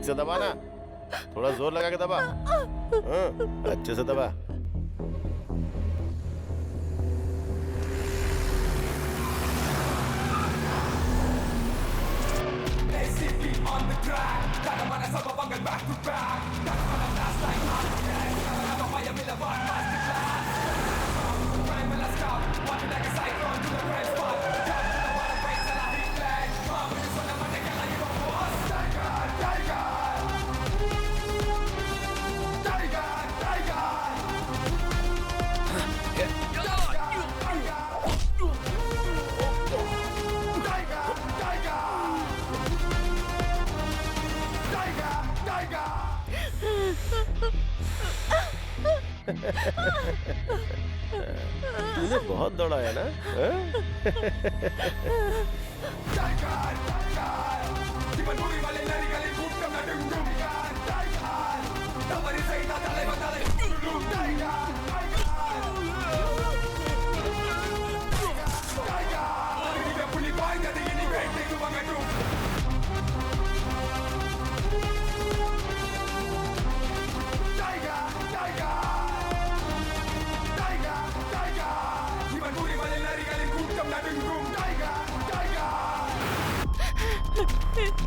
से दबा ना, थोड़ा जोर लगा के दबा। हाँ, अच्छे से दबा। तूने बहुत दौड़ाया ना?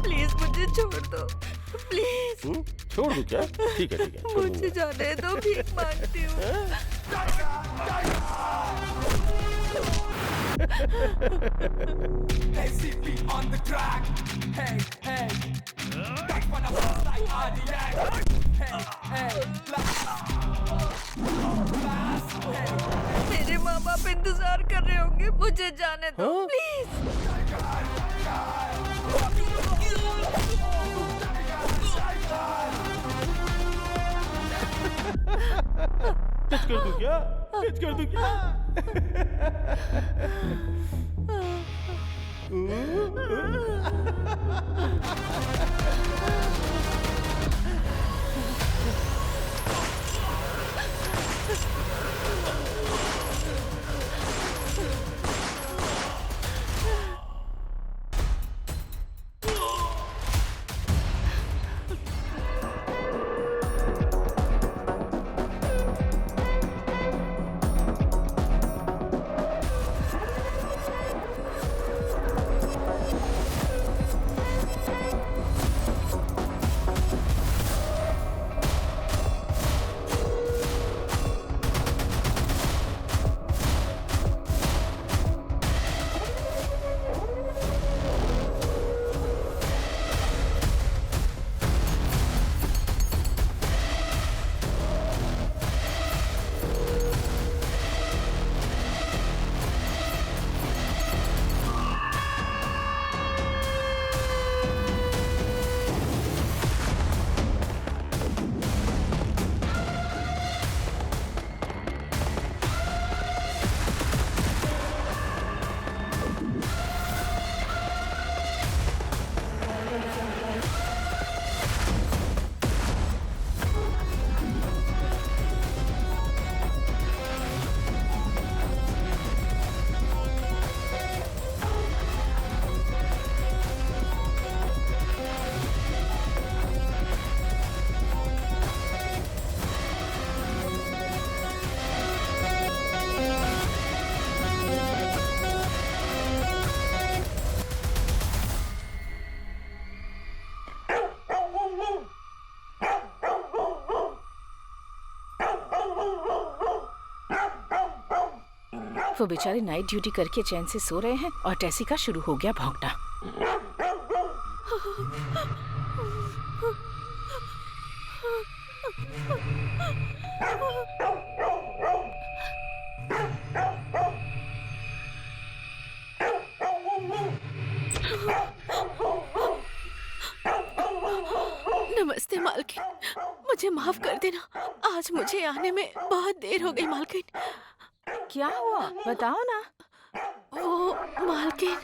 प्लीज मुझे छोड़ दो, प्लीज। छोड़ दूं क्या? ठीक है ठीक है, छोड़ मुझे दूंगा। जाने दो, भीख मांगती हूँ। मेरे माँ बाप इंतजार कर रहे होंगे, मुझे जाने दो प्लीज। टच कर दूं क्या? टच कर दूं क्या? वो बेचारे नाइट ड्यूटी करके चैन से सो रहे हैं और टेसी का शुरू हो गया भौंकना। नमस्ते मालकिन, मुझे माफ कर देना, आज मुझे आने में बहुत देर हो गई मालकिन। क्या हुआ बताओ ना। वो मालकिन,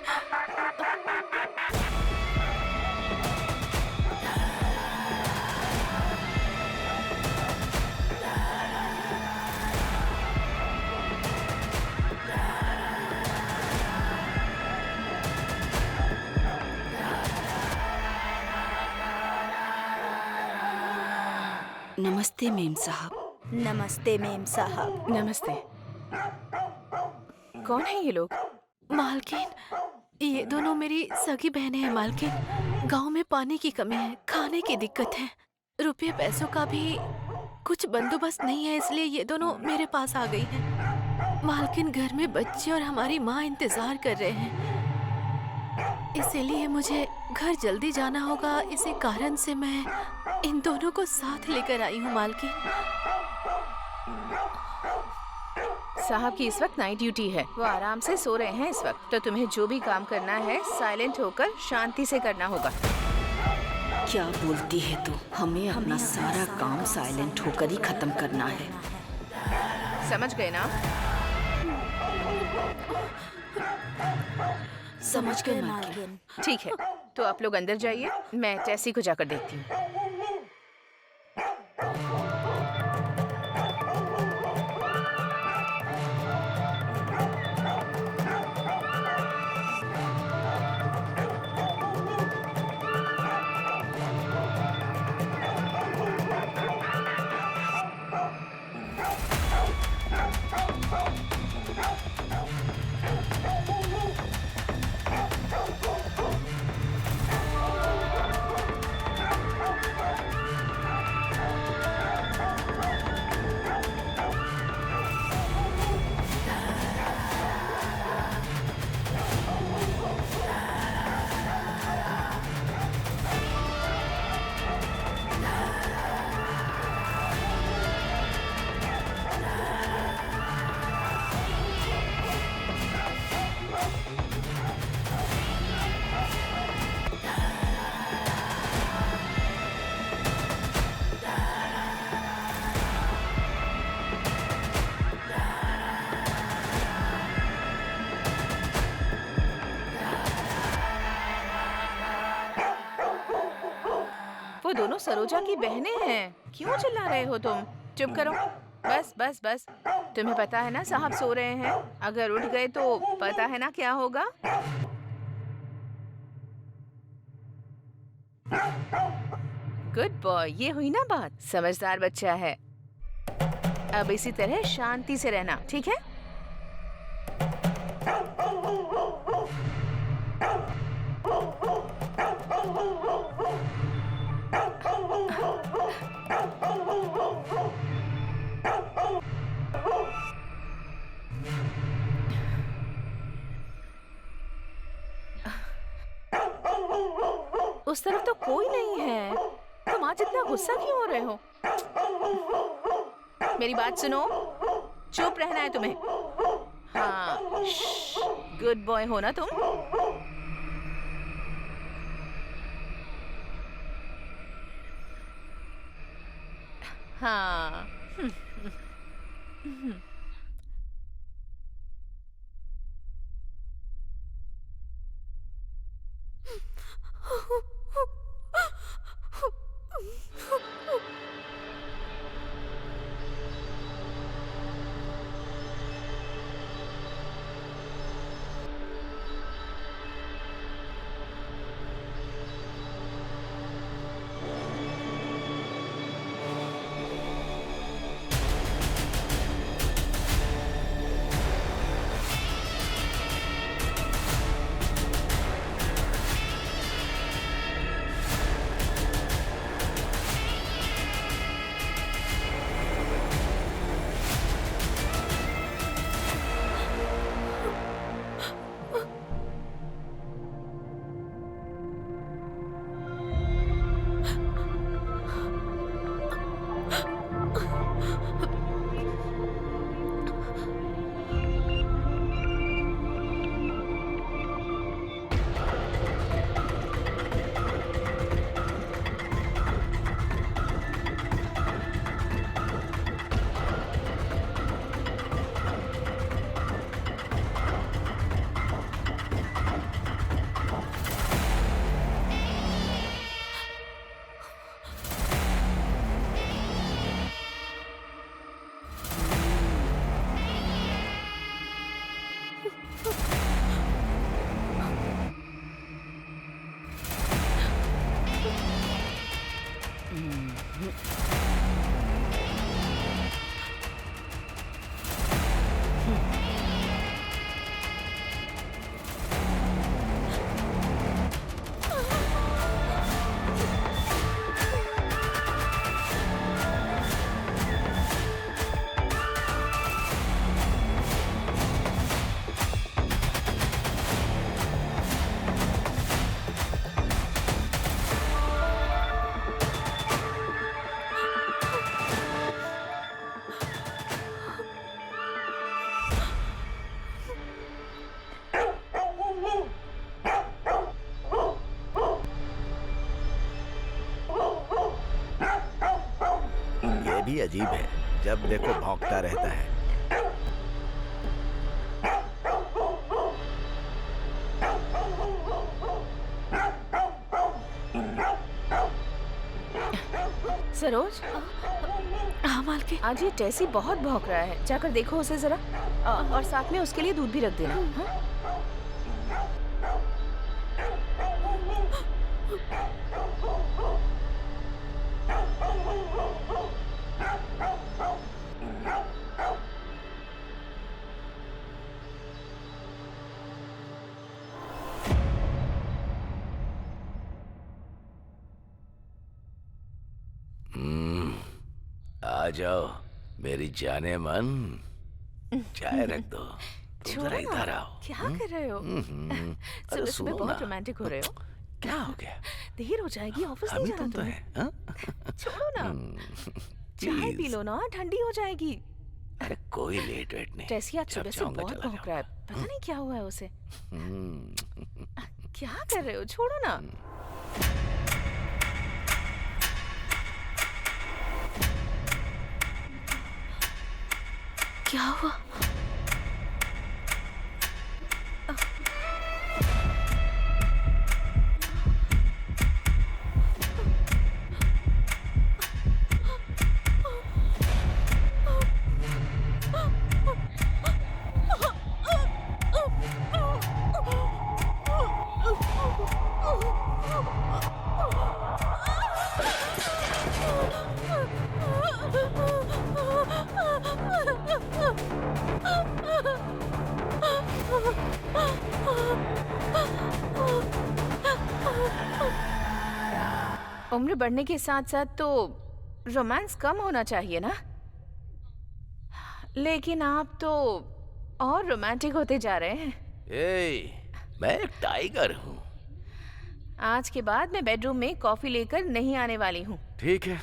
नमस्ते मेम साहब। नमस्ते मेम साहब। नमस्ते। कौन है ये लोग? मालकिन, ये दोनों मेरी सगी बहनें हैं मालकिन। गांव में पानी की कमी है, खाने की दिक्कत है, रुपये पैसों का भी कुछ बंदोबस्त नहीं है, इसलिए ये दोनों मेरे पास आ गई हैं। मालकिन, घर में बच्चे और हमारी माँ इंतजार कर रहे हैं, इसीलिए मुझे घर जल्दी जाना होगा। इसी कारण से मैं इन दोनों को साथ लेकर आई हूँ मालकिन। साहब की इस वक्त नाइट ड्यूटी है, वो आराम से सो रहे हैं इस वक्त, तो तुम्हें जो भी काम करना है साइलेंट होकर शांति से करना होगा। क्या बोलती है तू? हमें अपना सारा काम साइलेंट होकर ही खत्म करना है। समझ गए ना? समझ गए मालकिन। ठीक है, तो आप लोग अंदर जाइए, मैं टेसी को जाकर देखती हूँ। वो दोनों सरोजा की बहनें हैं। क्यों चिल्ला रहे हो तुम? चुप करो। बस बस बस। तुम्हें पता है ना साहब सो रहे हैं, अगर उठ गए तो पता है ना क्या होगा। गुड बॉय, ये हुई ना बात। समझदार बच्चा है। अब इसी तरह शांति से रहना, ठीक है? उस तरफ तो कोई नहीं है। तुम आज इतना गुस्सा क्यों हो रहे हो? मेरी बात सुनो, चुप रहना है तुम्हें। हाँ, गुड बॉय हो ना तुम। हाँ। भी अजीब है, जब देखो भौंकता रहता है। सरोज, हाँ मालकिन। आज ये टेसी बहुत भौंक रहा है, जाकर देखो उसे जरा। और साथ में उसके लिए दूध भी रख देना। हाँ? आ जाओ मेरी जाने मन, चाय रख दो। तुम जरा इधर आओ। क्या कर रहे हो? अरे सुबह सुबह सुनो बहुत ना। रोमांटिक हो रहे हो। क्या हो गया? देर हो जाएगी, ऑफिस नहीं अभी जाना तुम तो तुम्हें। है हाँ? छोड़ो ना, चाय पी लो ना, ठंडी हो जाएगी। अरे कोई लेट वेट नहीं। टेसी आज जब सुबह से चाहूंगा बहुत चला भौंक रहा है, पता नहीं क्या हुआ है उसे। जाऊंगा। क्या कर रहे हो? छोड़ो ना। क्या हुआ? उम्र बढ़ने के साथ साथ तो रोमांस कम होना चाहिए ना, लेकिन आप तो और रोमांटिक होते जा रहे हैं। मैं एक टाइगर हूँ। आज के बाद मैं बेडरूम में कॉफी लेकर नहीं आने वाली हूँ। ठीक है,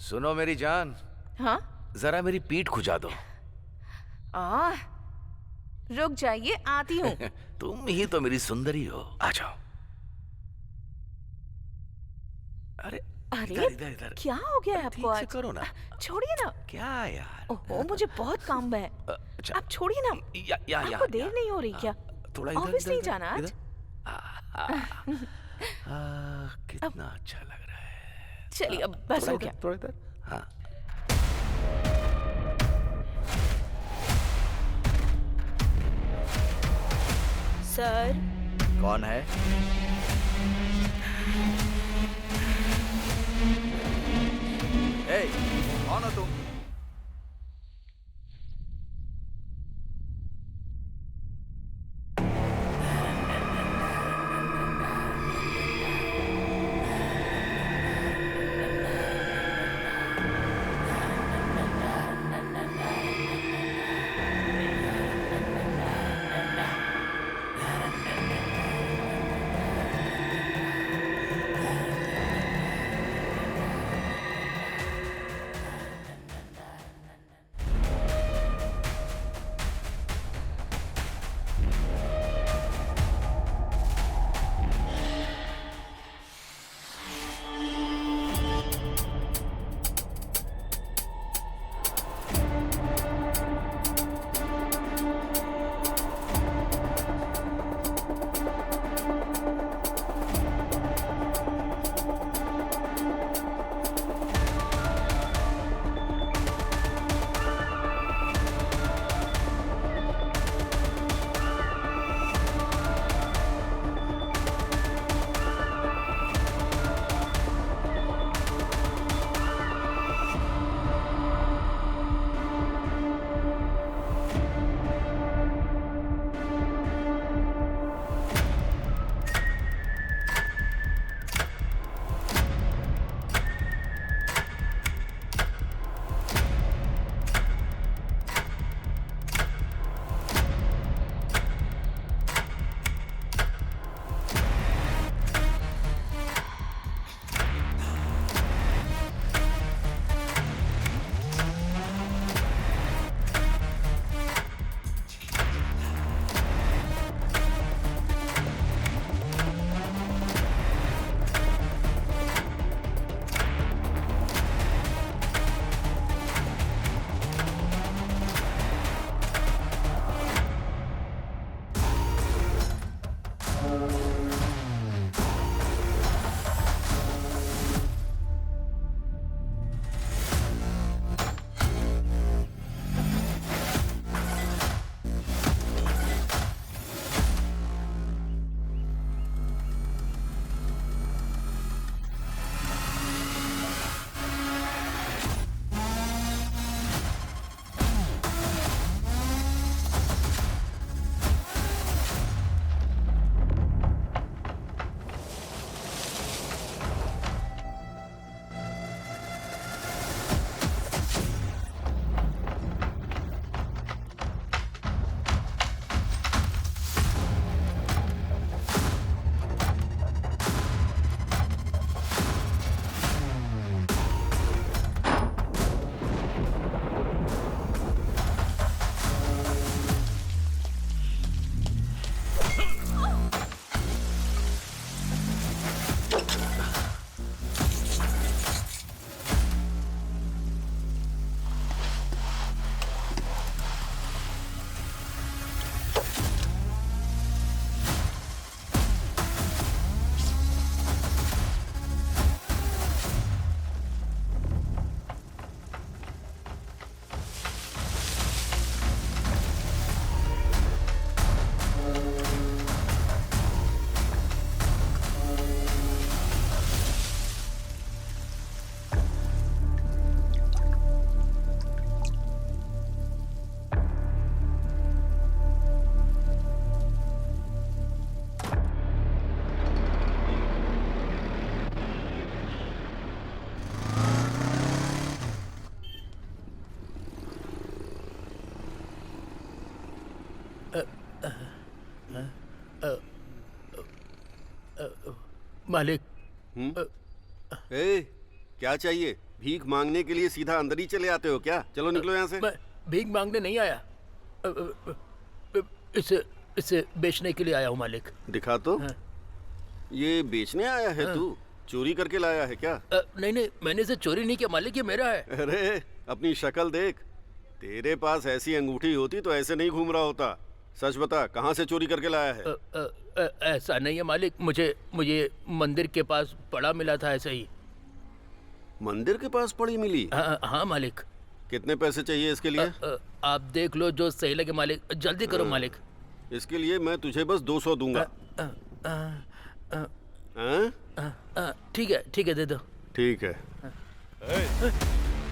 सुनो मेरी जान, हाँ? जरा मेरी पीठ खुजा दो। रुक जाइए, आती हूँ। तुम ही तो मेरी सुंदरी हो, आ जाओ। अरे अरे इधर इधर इधर। क्या हो गया है आपको ठीक से आज? करो ना। छोड़िए ना। क्या यार? ओहो, मुझे बहुत काम है। अच्छा, आप छोड़िए ना। या आपको देर नहीं हो रही क्या? थोड़ा इधर ऑफिस इधर, नहीं इधर, जाना आज? इधर। कितना अच्छा लग रहा है। चलिए अब बस हो गया। थोड़ा इधर। हाँ। सर, कौन है? ए, कौन हो तुम? मालिक। ए, क्या चाहिए? भीख मांगने के लिए सीधा अंदर ही चले आते हो क्या? चलो निकलो यहाँ से। मैं भीख मांगने नहीं आया, इसे बेचने के लिए आया हूँ मालिक। दिखा तो। ये बेचने आया है तू? चोरी करके लाया है क्या? नहीं, मैंने इसे चोरी नहीं किया मालिक, ये मेरा है। अरे अपनी शक्ल देख, तेरे पास ऐसी अंगूठी होती तो ऐसे नहीं घूम रहा होता। सच बता, कहाँ से चोरी करके लाया है? ऐसा नहीं है मालिक, मुझे मंदिर के पास पड़ा मिला था, ऐसे ही। मंदिर के पास पड़ी मिली? हाँ मालिक। कितने पैसे चाहिए इसके लिए? आप देख लो जो सही लगे मालिक, जल्दी करो मालिक। इसके लिए मैं तुझे बस 200 दूंगा। ठीक है, दे दो। ठीक है।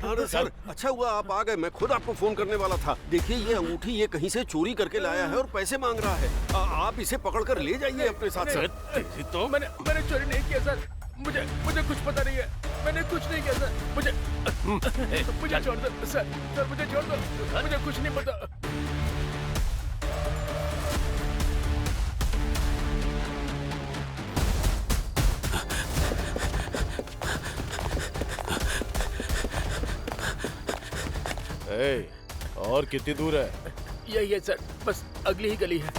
अरे सर, अच्छा हुआ आप आ गए, मैं खुद आपको फोन करने वाला था। देखिए ये अंगूठी ये कहीं से चोरी करके लाया है और पैसे मांग रहा है। आप इसे पकड़कर ले जाइए अपने साथ। सर तो मैंने चोरी नहीं किया सर, मुझे कुछ पता नहीं है, मैंने कुछ नहीं किया सर, मुझे छोड़ दो सर, मुझे छोड़ दो, मुझे कुछ नहीं पता। और कितनी दूर है? यही है सर, बस अगली ही गली है।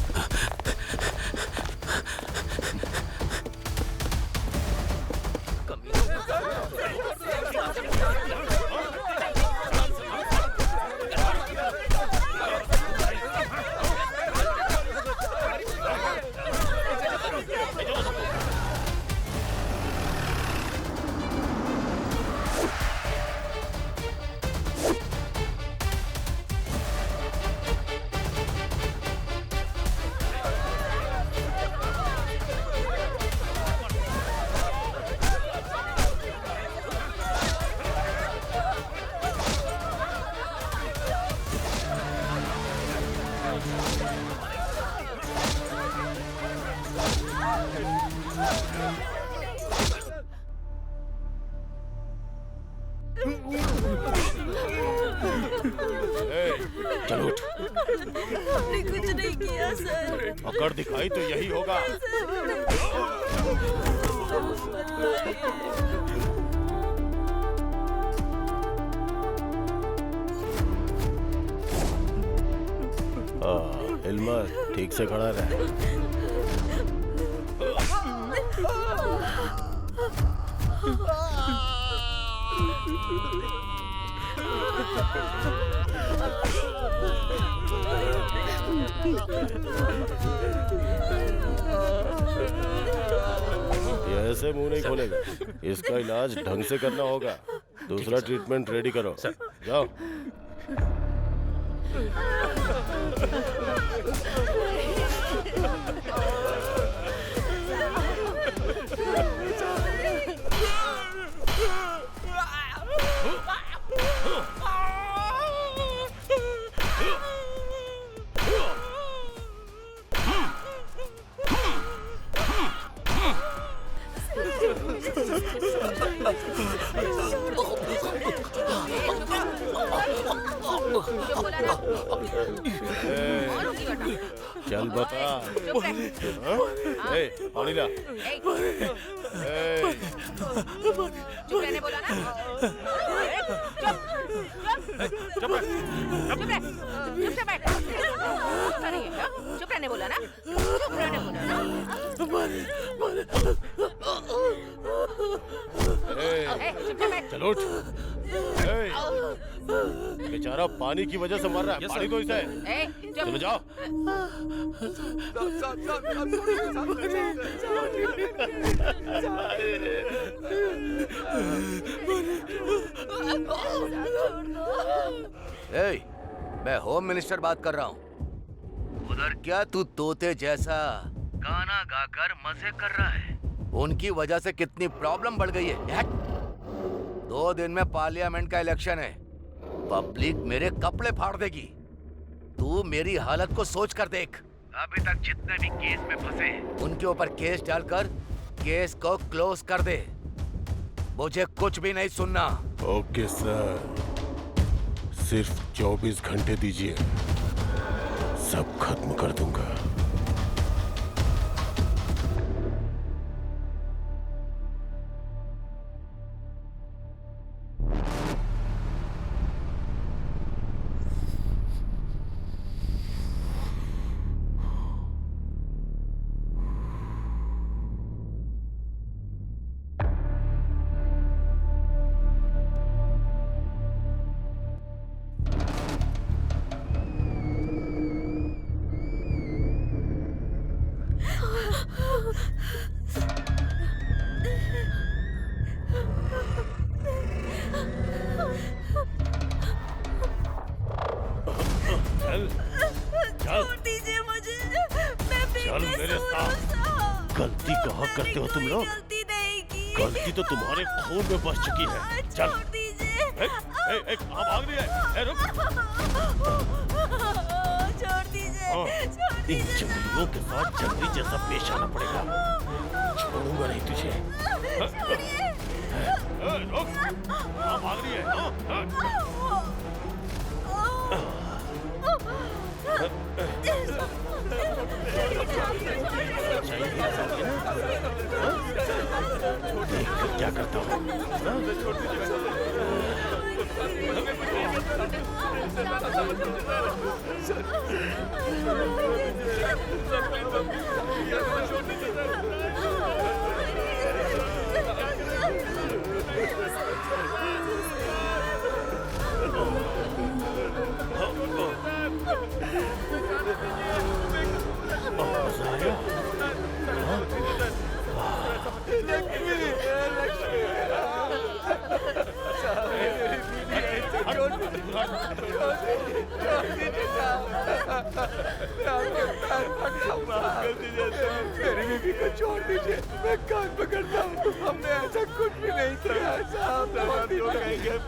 चलो उठ। हमने कुछ नहीं किया सर। अगर दिखाई तो यही होगा। इल्मा ठीक से खड़ा रहे। ये ऐसे मुंह नहीं खोलेगा, इसका इलाज ढंग से करना होगा। दूसरा ट्रीटमेंट रेडी करो। जाओ। चल बता। पानी ला। चुप रहने बोला ना। चुप से बैठ। चुप रहने बोला ना। चुप रहने बोला ना। चुप से बैठ। चलो उठ। बेचारा पानी की वजह से मर रहा है, पानी दो इसे। चलो जाओ। मैं होम मिनिस्टर बात कर रहा हूँ। उधर क्या तू तोते जैसा गाना गाकर मजे कर रहा है? उनकी वजह से कितनी प्रॉब्लम बढ़ गई है। 2 दिन में पार्लियामेंट का इलेक्शन है, पब्लिक मेरे कपड़े फाड़ देगी। तू मेरी हालत को सोच कर देख। अभी तक जितने भी केस में फंसे उनके ऊपर केस डालकर केस को क्लोज कर दे। मुझे कुछ भी नहीं सुनना। ओके सर, सिर्फ 24 घंटे दीजिए, सब खत्म कर दूंगा। छोड़ दीजिए मुझे, मैं चल मेरे साथ। गलती कहाँ करते हो तुम लोग? गलती नहीं की। गलती तो तुम्हारे खून में बस चुकी है। चल। छोड़ दीजिए। कहाँ भाग रही है? रुक। छोड़ दीजिए। हाँ, छोड़ इन दीजिए। जंगलियों के साथ जंगली जैसा पेश आना पड़ेगा। छोड़ूंगा नहीं तुझे। रुक। कहाँ भाग रही है? देख क्या करता हूँ। मेरी बीवी को छोड़ दीजिए, मैं कान पकड़ता हूँ। हमने ऐसा कुछ भी नहीं किया साहब।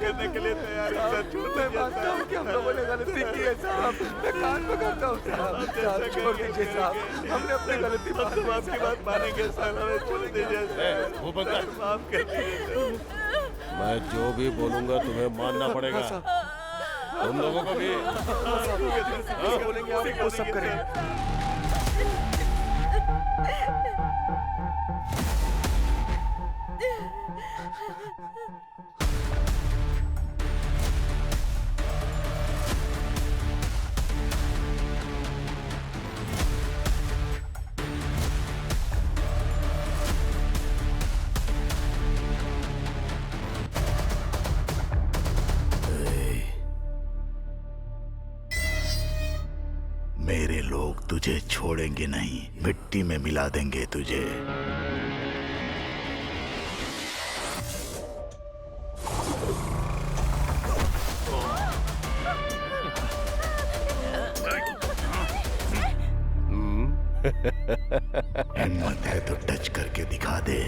करने के लिए तैयार है। मैं मानता हूँ कि हम लोगों ने गलती की है साहब। मैं कान पकड़ता हूँ साहब। छोड़ दीजिए साहब, हमने अपनी गलती आपकी बात मानेंगे साहब। हमें छोड़ दीजिए। वो बंदा माफ कर दीजिए। मैं जो भी बोलूंगा तुम्हें मानना पड़ेगा। तुम लोगों को भी। बोलेंगे आप वो सब करेंगे। मेरे लोग तुझे छोड़ेंगे नहीं, मिट्टी में मिला देंगे तुझे। हिम्मत है तो टच करके दिखा दे।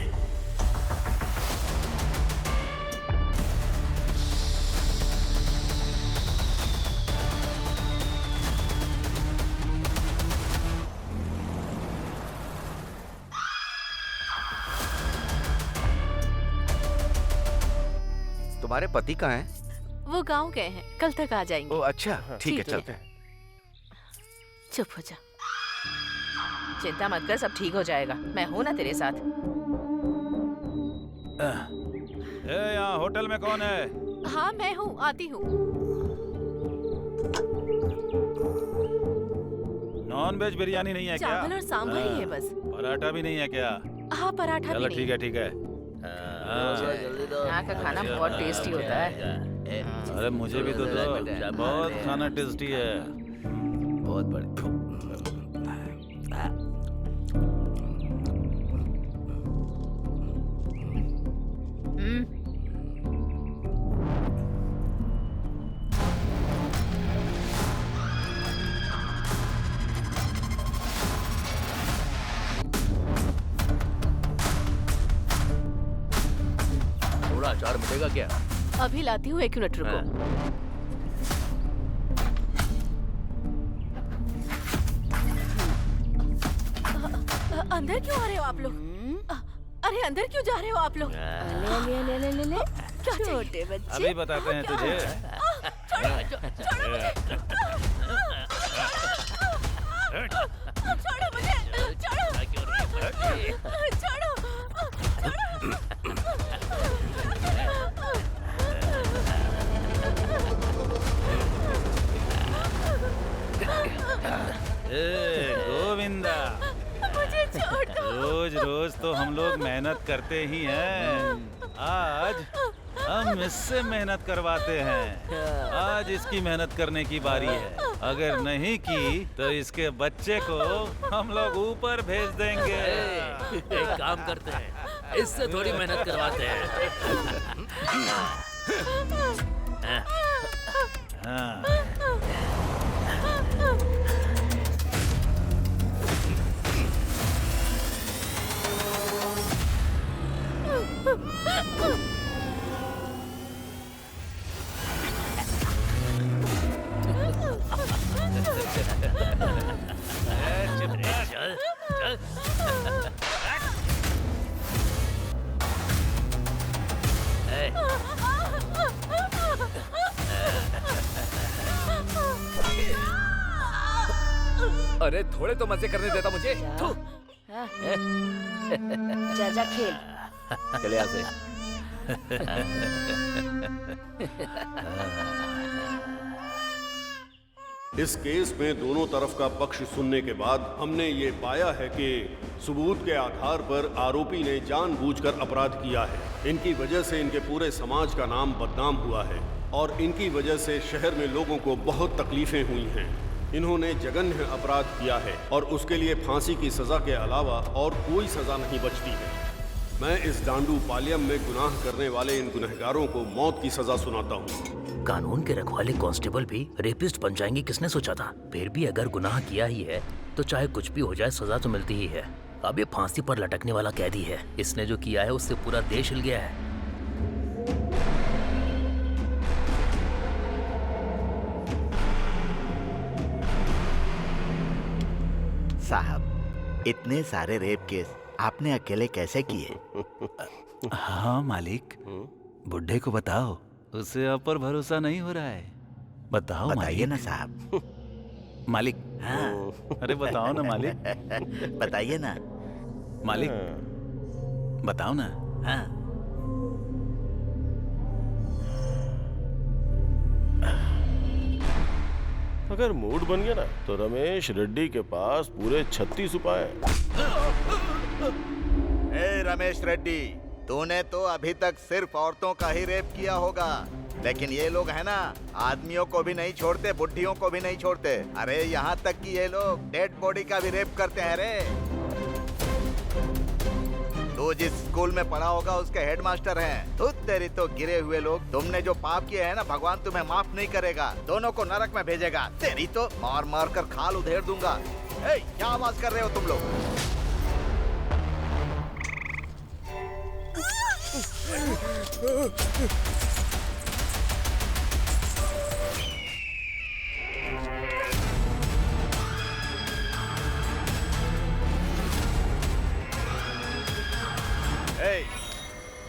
तुम्हारे पति कहाँ हैं? वो गांव गए हैं, कल तक आ जाएंगे। ओ अच्छा, ठीक है, चलते हैं। चुप हो जा। चिंता मत कर, सब ठीक हो जाएगा। मैं हूँ ना तेरे साथ। यहाँ होटल में कौन है? हाँ मैं हूँ, आती हूँ। नॉन वेज बिरयानी नहीं है क्या? चावल और सांभर ही है बस। पराठा भी नहीं है क्या? हाँ पराठा भी चलो नहीं। ठीक है, ठीक है। यहाँ का खाना बहुत टेस्टी होता है। अरे मुझे भी तो दो, बहुत खाना टेस्टी है। बहुत बड़े। थोड़ा अचार मिलेगा क्या? अभी लाती हूँ, 1 मिनट रुको। अंदर क्यों आ रहे हो आप लोग? अरे अंदर क्यों जा रहे हो आप लोग? ले क्या चाहिए? छोटे बच्चे। अभी बताते हैं तुझे। छोड़ो मुझे। रोज तो हम लोग मेहनत करते ही हैं। आज हम इससे मेहनत करवाते हैं। आज इसकी मेहनत करने की बारी है। अगर नहीं की तो इसके बच्चे को हम लोग ऊपर भेज देंगे। एक काम करते हैं, इससे थोड़ी मेहनत करवाते हैं। हाँ। चल चल। अरे थोड़े तो मजे करने देता मुझे। जा जा खेल। चले यहाँ से। इस केस में दोनों तरफ का पक्ष सुनने के बाद हमने ये पाया है कि सबूत के आधार पर आरोपी ने जानबूझकर अपराध किया है। इनकी वजह से इनके पूरे समाज का नाम बदनाम हुआ है और इनकी वजह से शहर में लोगों को बहुत तकलीफें हुई हैं। इन्होंने जघन्य अपराध किया है और उसके लिए फांसी की सजा के अलावा और कोई सजा नहीं बचती है। मैं इस डांडू पालियम में गुनाह करने वाले इन गुनहगारों को मौत की सजा सुनाता हूँ। कानून के रखवाले कांस्टेबल भी रेपिस्ट बन जाएंगे, किसने सोचा था? फिर भी अगर गुनाह किया ही है तो चाहे कुछ भी हो जाए सजा तो मिलती ही है। अब ये फांसी पर लटकने वाला कैदी है। इसने जो किया है उससे पूरा देश हिल गया है। साहब, इतने सारे रेप केस आपने अकेले कैसे किए? हाँ मालिक, बुड्ढे को बताओ, उसे आप पर भरोसा नहीं हो रहा है। बताओ बताइए ना साहब। मालिक। हाँ। अरे बताओ ना मालिक। बताइए ना मालिक, बताओ ना। हाँ। अगर मूड बन गया ना तो रमेश रेड्डी के पास पूरे 36 उपाय हैं। ए रमेश रेड्डी, तूने तो अभी तक सिर्फ औरतों का ही रेप किया होगा, लेकिन ये लोग है ना, आदमियों को भी नहीं छोड़ते, बुढ़ियों को भी नहीं छोड़ते। अरे यहाँ तक कि ये लोग डेड बॉडी का भी रेप करते हैं रे। तू जिस स्कूल में पढ़ा होगा उसके हेडमास्टर हैं। तू तेरी तो गिरे हुए लोग, तुमने जो पाप किए हैं ना, भगवान तुम्हें माफ नहीं करेगा, दोनों को नरक में भेजेगा। तेरी तो मार मार कर खाल उधेड़ दूंगा। ए, क्या आवाज कर रहे हो तुम लोग?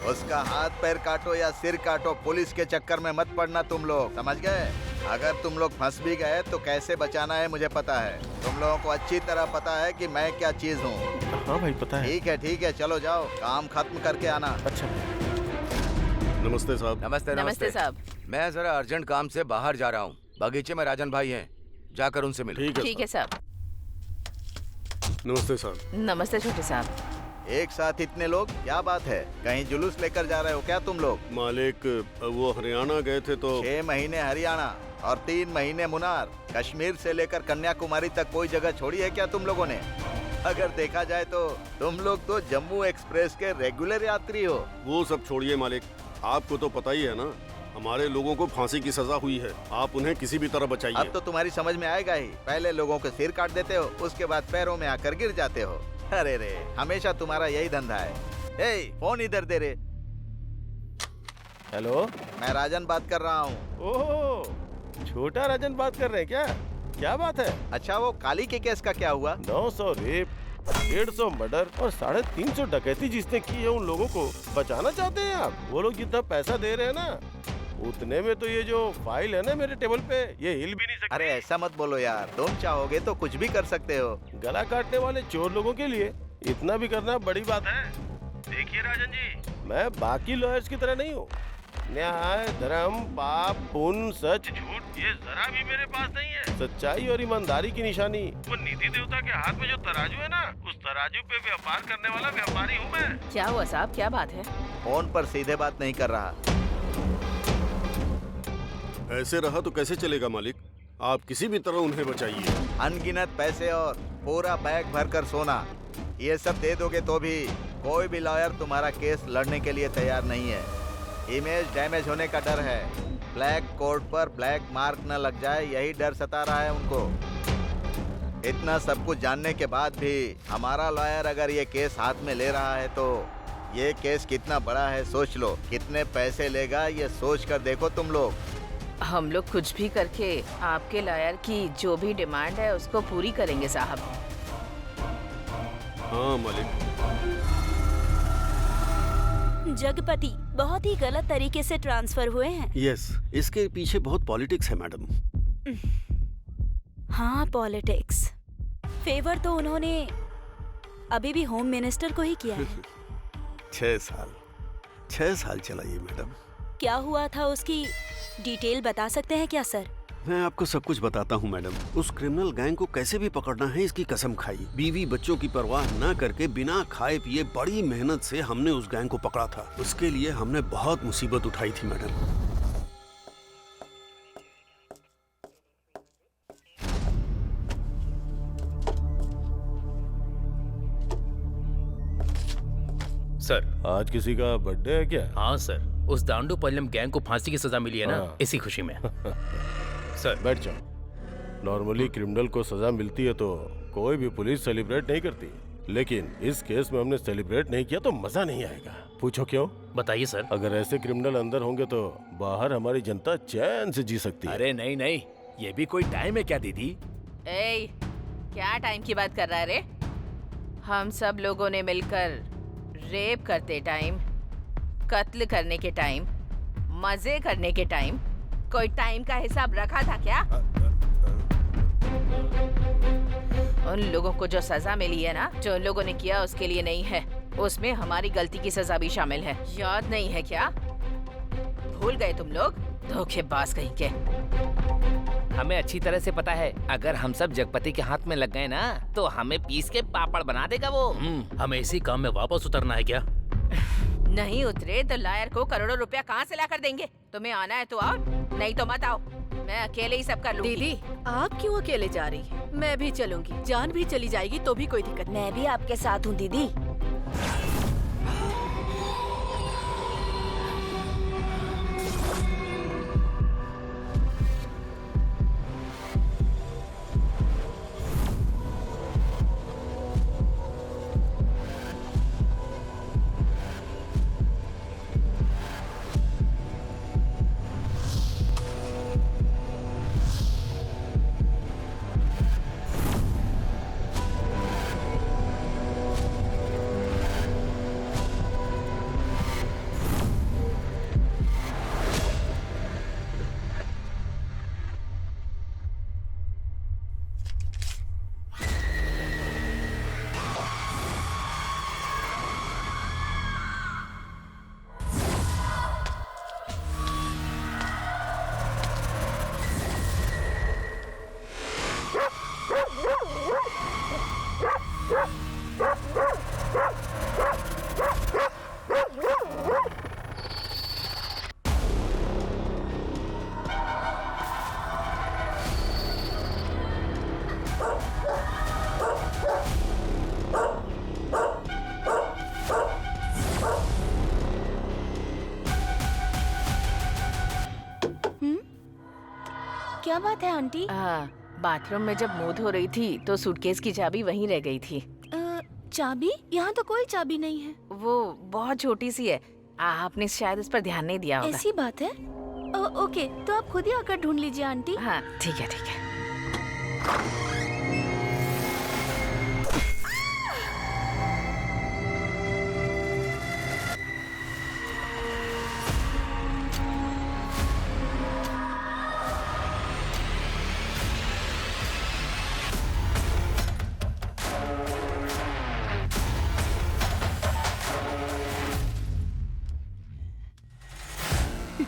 उसका हाथ पैर काटो या सिर काटो, पुलिस के चक्कर में मत पड़ना तुम लोग, समझ गए? अगर तुम लोग फंस भी गए तो कैसे बचाना है मुझे पता है। तुम लोगों को अच्छी तरह पता है कि मैं क्या चीज हूँ। हाँ भाई पता है। ठीक है, चलो जाओ, काम खत्म करके आना। अच्छा। नमस्ते साहब। नमस्ते नमस्ते साहब। मैं जरा अर्जेंट काम से बाहर जा रहा हूँ। बगीचे में राजन भाई हैं, जाकर उनसे मिलो। ठीक है साहब। नमस्ते साहब। नमस्ते छोटे साहब। एक साथ इतने लोग, क्या बात है? कहीं जुलूस लेकर जा रहे हो क्या तुम लोग? मालिक, वो हरियाणा गए थे तो 6 महीने हरियाणा और 3 महीने मुनार, कश्मीर से लेकर कन्याकुमारी तक कोई जगह छोड़ी है क्या तुम लोगों ने? अगर देखा जाए तो तुम लोग तो जम्मू एक्सप्रेस के रेगुलर यात्री हो। वो सब छोड़िए मालिक, आपको तो पता ही है ना, हमारे लोगों को फांसी की सजा हुई है। आप उन्हें किसी भी तरह बचाइए। अब तो तुम्हारी समझ में आएगा ही। पहले लोगों के सिर काट देते हो, उसके बाद पैरों में आकर गिर जाते हो। अरे रे, हमेशा तुम्हारा यही धंधा है। ए, फोन इधर दे रे। हेलो, मैं राजन बात कर रहा हूँ। ओह, छोटा राजन बात कर रहे हैं क्या? क्या बात है? अच्छा, वो काली के केस का क्या हुआ? 900 रेप, 150 मर्डर और 350 डकैती जिसने की है, उन लोगों को बचाना चाहते हैं आप? वो लोग जितना पैसा दे रहे हैं ना, उतने में तो ये जो फाइल है ना मेरे टेबल पे, ये हिल भी नहीं सकती। अरे ऐसा मत बोलो यार, तुम चाहोगे तो कुछ भी कर सकते हो। गला काटने वाले चोर लोगों के लिए इतना भी करना बड़ी बात है। देखिए राजन जी, मैं बाकी लॉयर्स की तरह नहीं हूँ। न्याय, धर्म, पाप, पुण्य, सच, झूठ, ये जरा भी मेरे पास नहीं है। सच्चाई और ईमानदारी की निशानी वो निधि देवता के हाथ में जो तराजू है ना, उस तराजू पे व्यापार करने वाला व्यापारी हूँ मैं। क्या हुआ साहब, क्या बात है? फोन पर सीधे बात नहीं कर रहा। ऐसे रहा तो कैसे चलेगा मालिक? आप किसी भी तरह उन्हें बचाइए। अनगिनत पैसे और पूरा बैग भरकर सोना, ये सब दे दोगे तो भी कोई भी लॉयर तुम्हारा केस लड़ने के लिए तैयार नहीं है। इमेज डैमेज होने का डर है। ब्लैक कोर्ट पर ब्लैक मार्क न लग जाए, यही डर सता रहा है उनको। इतना सब कुछ जानने के बाद भी हमारा लॉयर अगर ये केस हाथ में ले रहा है तो ये केस कितना बड़ा है सोच लो। कितने पैसे लेगा ये सोच कर देखो तुम लोग। हम लोग कुछ भी करके आपके लॉयर की जो भी डिमांड है उसको पूरी करेंगे साहब। हाँ मालिक। जगपति बहुत ही गलत तरीके से ट्रांसफर हुए हैं। यस, इसके पीछे बहुत पॉलिटिक्स है मैडम। हाँ, पॉलिटिक्स। फेवर तो उन्होंने अभी भी होम मिनिस्टर को ही किया है। 6 साल चला ये मैडम। क्या हुआ था उसकी डिटेल बता सकते हैं क्या सर? मैं आपको सब कुछ बताता हूँ मैडम। उस क्रिमिनल गैंग को कैसे भी पकड़ना है इसकी कसम खाई। बीवी बच्चों की परवाह न करके बिना खाए पिए बड़ी मेहनत से हमने उस गैंग को पकड़ा था। उसके लिए हमने बहुत मुसीबत उठाई थी मैडम। सर, आज किसी का बर्थडे है क्या? हाँ सर, उस दांडू पल्लम गैंग को फांसी की सजा मिली है ना, हाँ। इसी खुशी में। सर बैठ जाओ। नॉर्मली क्रिमिनल को सजा मिलती है तो कोई भी पुलिस सेलिब्रेट नहीं करती, लेकिन इस केस में हमने सेलिब्रेट नहीं किया तो मजा नहीं आएगा। पूछो क्यों? बताइए सर। अगर ऐसे क्रिमिनल अंदर होंगे तो बाहर हमारी जनता चैन से जी सकती है। अरे नहीं नहीं, ये भी कोई टाइम है क्या दीदी? ए, क्या टाइम की बात कर रहा है रे? हम सब लोगों ने मिलकर रेप करते टाइम, कत्ल करने के टाइम, मजे करने के टाइम कोई टाइम का हिसाब रखा था क्या? उन लोगों को जो सजा मिली है ना, जो उन लोगों ने किया उसके लिए नहीं है, उसमें हमारी गलती की सजा भी शामिल है। याद नहीं है क्या? भूल गए तुम लोग? धोखेबाज कहीं के। हमें अच्छी तरह से पता है, अगर हम सब जगपति के हाथ में लग गए ना तो हमें पीस के पापड़ बना देगा वो। हमें इसी काम में वापस उतरना है क्या? नहीं उतरे तो लायर को करोड़ों रुपया कहाँ से ला कर देंगे? तुम्हें आना है तो आओ, नहीं तो मत आओ। मैं अकेले ही सब कर लूंगी। दीदी, आप क्यों अकेले जा रही हैं? मैं भी चलूंगी। जान भी चली जाएगी तो भी कोई दिक्कत नहीं। मैं भी आपके साथ हूँ दीदी। क्या बात है आंटी? बाथरूम में जब मुंह धो रही थी तो सूटकेस की चाबी वहीं रह गई थी। चाबी? यहाँ तो कोई चाबी नहीं है। वो बहुत छोटी सी है, आपने शायद उस पर ध्यान नहीं दिया होगा। ऐसी बात है? ओके, तो आप खुद ही आकर ढूंढ लीजिए आंटी। हाँ ठीक है ठीक है।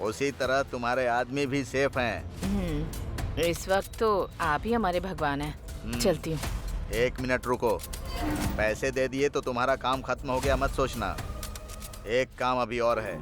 उसी तरह तुम्हारे आदमी भी सेफ हैं। इस वक्त तो आप ही हमारे भगवान हैं। चलती हूँ। 1 मिनट रुको। पैसे दे दिए तो तुम्हारा काम खत्म हो गया मत सोचना। एक काम अभी और है।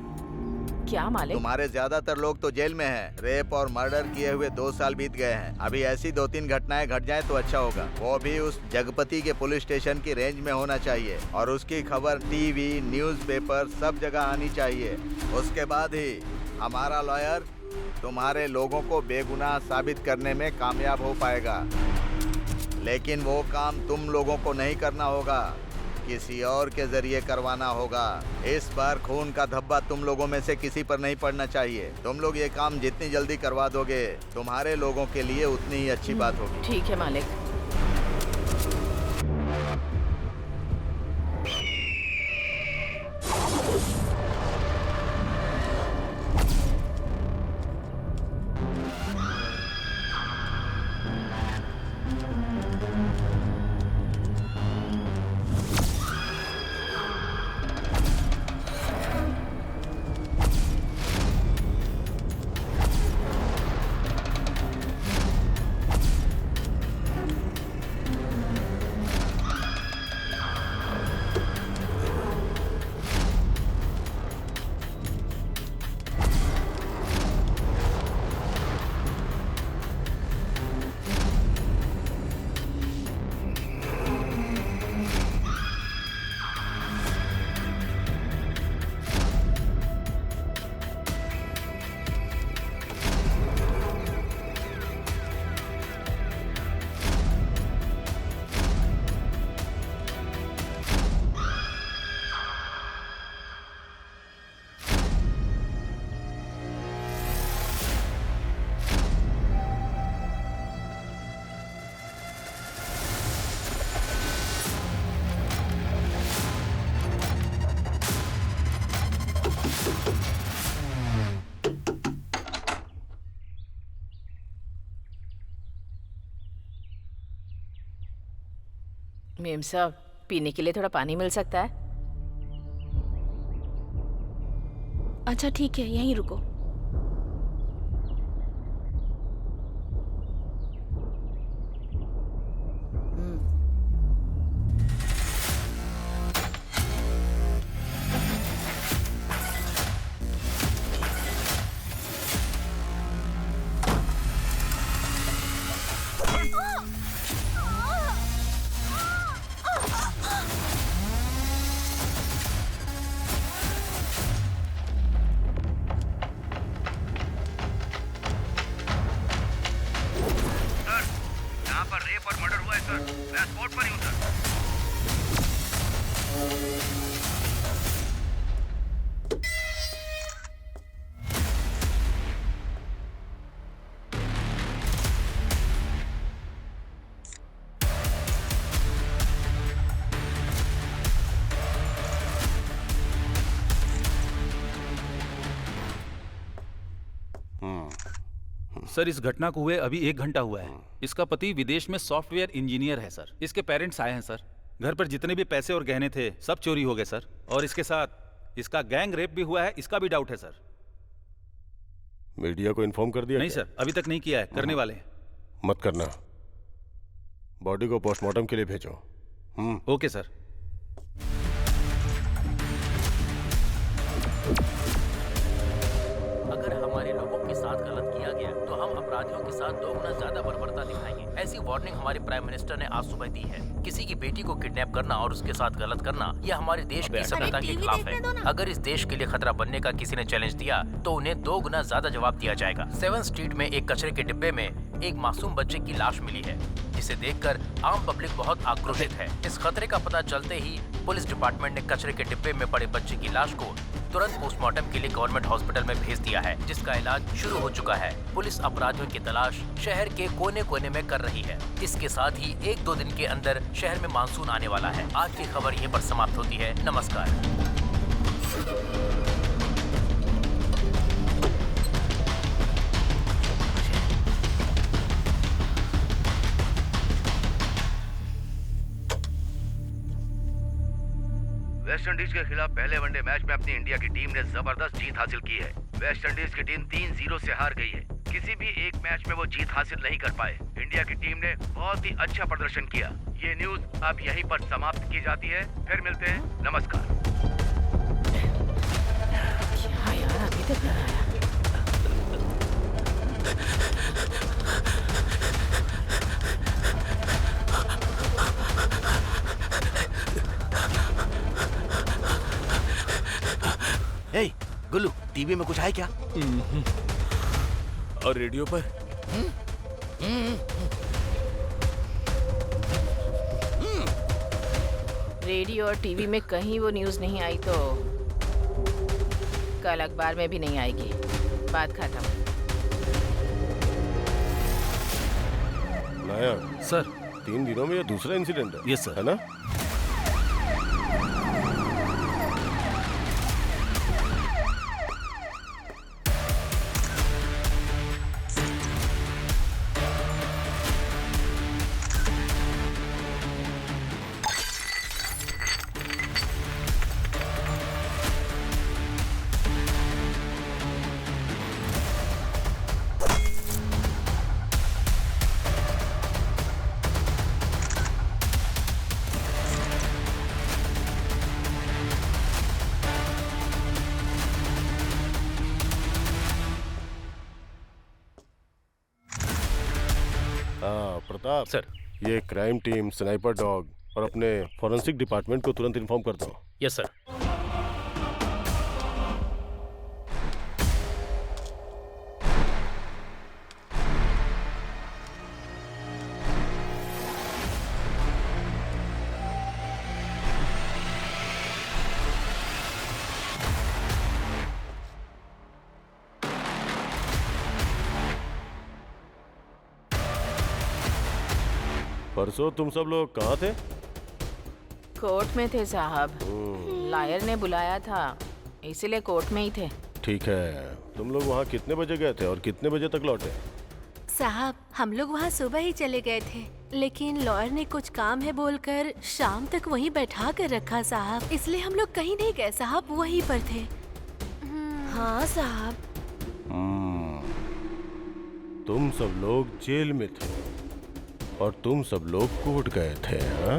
क्या मालिक? तुम्हारे ज्यादातर लोग तो जेल में हैं। रेप और मर्डर किए हुए 2 साल बीत गए हैं। अभी ऐसी 2-3 घटनाएं घट जाए तो अच्छा होगा। वो भी उस जगपति के पुलिस स्टेशन की रेंज में होना चाहिए और उसकी खबर टीवी, न्यूज़पेपर सब जगह आनी चाहिए। उसके बाद ही हमारा लॉयर तुम्हारे लोगों को बेगुनाह साबित करने में कामयाब हो पाएगा। लेकिन वो काम तुम लोगों को नहीं करना होगा, किसी और के जरिए करवाना होगा। इस बार खून का धब्बा तुम लोगों में से किसी पर नहीं पड़ना चाहिए। तुम लोग ये काम जितनी जल्दी करवा दोगे तुम्हारे लोगों के लिए उतनी ही अच्छी बात होगी। ठीक है मालिक। मेम साहब, पीने के लिए थोड़ा पानी मिल सकता है? अच्छा ठीक है, यहीं रुको। सर, इस घटना को हुए अभी 1 घंटा हुआ है। इसका पति विदेश में सॉफ्टवेयर इंजीनियर है सर। इसके पेरेंट्स आए हैं सर। घर पर जितने भी पैसे और गहने थे सब चोरी हो गए सर। और इसके साथ इसका गैंग रेप भी हुआ है, इसका भी डाउट है सर। मीडिया को इन्फॉर्म कर दिया? नहीं सर, अभी तक नहीं किया है, करने वाले हैं। मत करना। बॉडी को पोस्टमार्टम के लिए भेजो। Okay sir. अगर हमारे लोगों के साथ गलत किया गया तो हम अपराधियों के साथ 2 गुना ज्यादा बर्बरता दिखाएंगे। ऐसी वार्निंग हमारे प्राइम मिनिस्टर ने आज सुबह दी है। किसी की बेटी को किडनैप करना और उसके साथ गलत करना यह हमारे देश की सभ्यता के खिलाफ है। अगर इस देश के लिए खतरा बनने का किसी ने चैलेंज दिया तो उन्हें 2 गुना ज्यादा जवाब दिया जाएगा। 7 स्ट्रीट में एक कचरे के डिब्बे में एक मासूम बच्चे की लाश मिली है, जिसे देखकर आम पब्लिक बहुत आक्रोशित है। इस खतरे का पता चलते ही पुलिस डिपार्टमेंट ने कचरे के डिब्बे में पड़े बच्चे की लाश को तुरंत पोस्टमार्टम के लिए गवर्नमेंट हॉस्पिटल में भेज दिया है, जिसका इलाज शुरू हो चुका है। पुलिस अपराधियों की तलाश शहर के कोने कोने में कर रही है। इसके साथ ही 1-2 दिन के अंदर शहर में मानसून आने वाला है। आज की खबर यहीं पर समाप्त होती है। नमस्कार। वेस्ट इंडीज के खिलाफ पहले वनडे मैच में अपनी इंडिया की टीम ने जबरदस्त जीत हासिल की है। वेस्ट इंडीज की टीम 3-0 से हार गई है। किसी भी एक मैच में वो जीत हासिल नहीं कर पाए। इंडिया की टीम ने बहुत ही अच्छा प्रदर्शन किया। ये न्यूज अब यहीं पर समाप्त की जाती है। फिर मिलते हैं, नमस्कार। क्या यार, अभी तक नहीं आया। हे गुल्लू, टीवी में कुछ है क्या? और रेडियो पर? रेडियो और टीवी में कहीं वो न्यूज़ नहीं आई तो कल अखबार में भी नहीं आएगी। बात खत्म। नायक सर, 3 दिनों में ये दूसरा इंसिडेंट है। Yes sir. है ना? प्रताप सर, ये क्राइम टीम, स्नाइपर डॉग और अपने फॉरेंसिक डिपार्टमेंट को तुरंत इन्फॉर्म कर दो। Yes sir. परसों तुम सब लोग कहाँ थे? कोर्ट में थे साहब। लायर ने बुलाया था, इसीलिए कोर्ट में ही थे। ठीक है, तुम लोग वहाँ कितने बजे गए थे और कितने बजे तक लौटे? साहब, हम लोग वहाँ सुबह ही चले गए थे, लेकिन लॉयर ने कुछ काम है बोलकर शाम तक वहीं बैठा कर रखा साहब, इसलिए हम लोग कहीं नहीं गए साहब, वहीं पर थे। हाँ साहब। तुम सब लोग जेल में थे और तुम सब लोग कोर्ट गए थे, हाँ?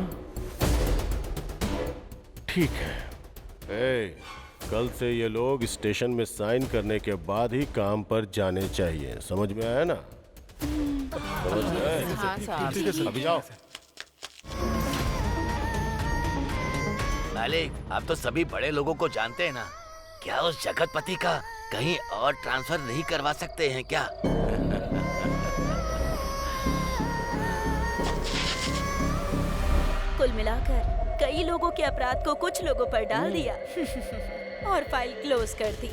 ठीक है। कल से ये लोग स्टेशन में साइन करने के बाद ही काम पर जाने चाहिए। समझ में आया ना? समझ में आया? हाँ साहब। अभी जाओ। मालिक, आप तो सभी बड़े लोगों को जानते हैं ना। क्या उस जगतपति का कहीं और ट्रांसफर नहीं करवा सकते हैं क्या? कुल मिलाकर कई लोगों के अपराध को कुछ लोगों पर डाल दिया और फाइल क्लोज कर दी।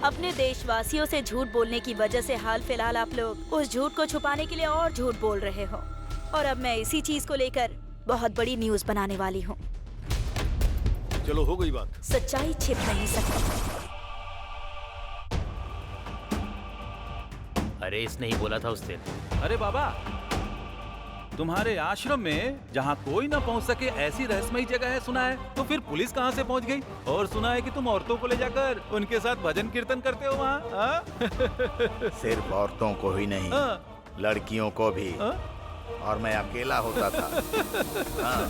अपने देशवासियों से झूठ बोलने की वजह से हाल फिलहाल आप लोग उस झूठ को छुपाने के लिए और झूठ बोल रहे हो, और अब मैं इसी चीज को लेकर बहुत बड़ी न्यूज बनाने वाली हूँ। चलो, हो गई बात। सच्चाई छिप नहीं सकती। अरे इसने ही बोला था उस दिन। अरे बाबा, तुम्हारे आश्रम में जहाँ कोई ना पहुँच सके ऐसी रहस्यमयी जगह है सुना है, तो फिर पुलिस कहाँ से पहुँच गई? और सुना है कि तुम औरतों को ले जाकर उनके साथ भजन कीर्तन करते हो वहाँ। सिर्फ औरतों को ही नहीं, लड़कियों को भी। और मैं अकेला होता था। हाँ।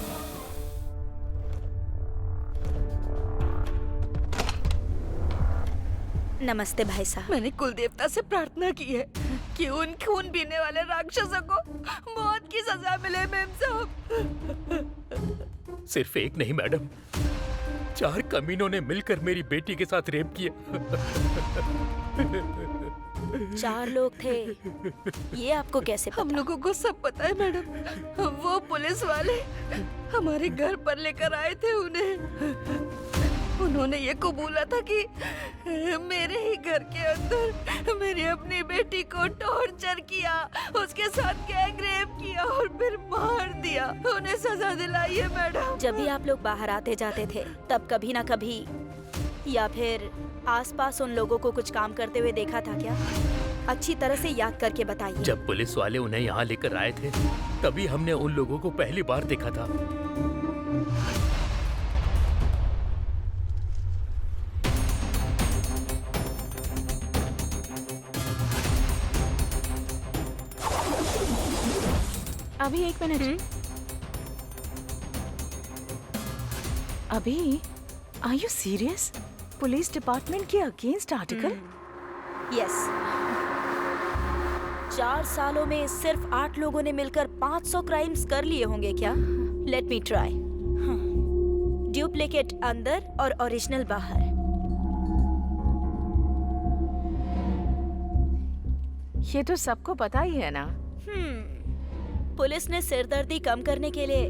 नमस्ते भाई साहब। मैंने कुल देवता से प्रार्थना की है कि उन खून पीने वाले राक्षसों को मौत की सजा मिले मेम साहब। सिर्फ एक नहीं मैडम, 4 कमीनों ने मिलकर मेरी बेटी के साथ रेप किया। 4 लोग थे, ये आपको कैसे पता? हम लोगों को सब पता है मैडम। वो पुलिस वाले हमारे घर पर लेकर आए थे उन्हें। उन्होंने ये कबूला था कि मेरे ही घर के अंदर मेरी अपनी बेटी को टॉर्चर किया, उसके साथ गैंग रेप किया और फिर मार दिया। उन्हें सजा दिलाई है मैडम। जब भी आप लोग बाहर आते जाते थे, तब कभी ना कभी या फिर आसपास उन लोगों को कुछ काम करते हुए देखा था क्या? अच्छी तरह से याद करके बताइए। जब पुलिस वाले उन्हें यहाँ लेकर आए थे, तभी हमने उन लोगों को पहली बार देखा था। अभी 1 मिनट। अभी are you serious? Police department के अगेंस्ट आर्टिकल? यस। 4 सालों में सिर्फ 8 लोगों ने मिलकर 500 क्राइम्स कर लिए होंगे क्या? Let me try. डुप्लीकेट अंदर और ओरिजिनल बाहर। ये तो सबको पता ही है ना। पुलिस ने सिरदर्दी कम करने के लिए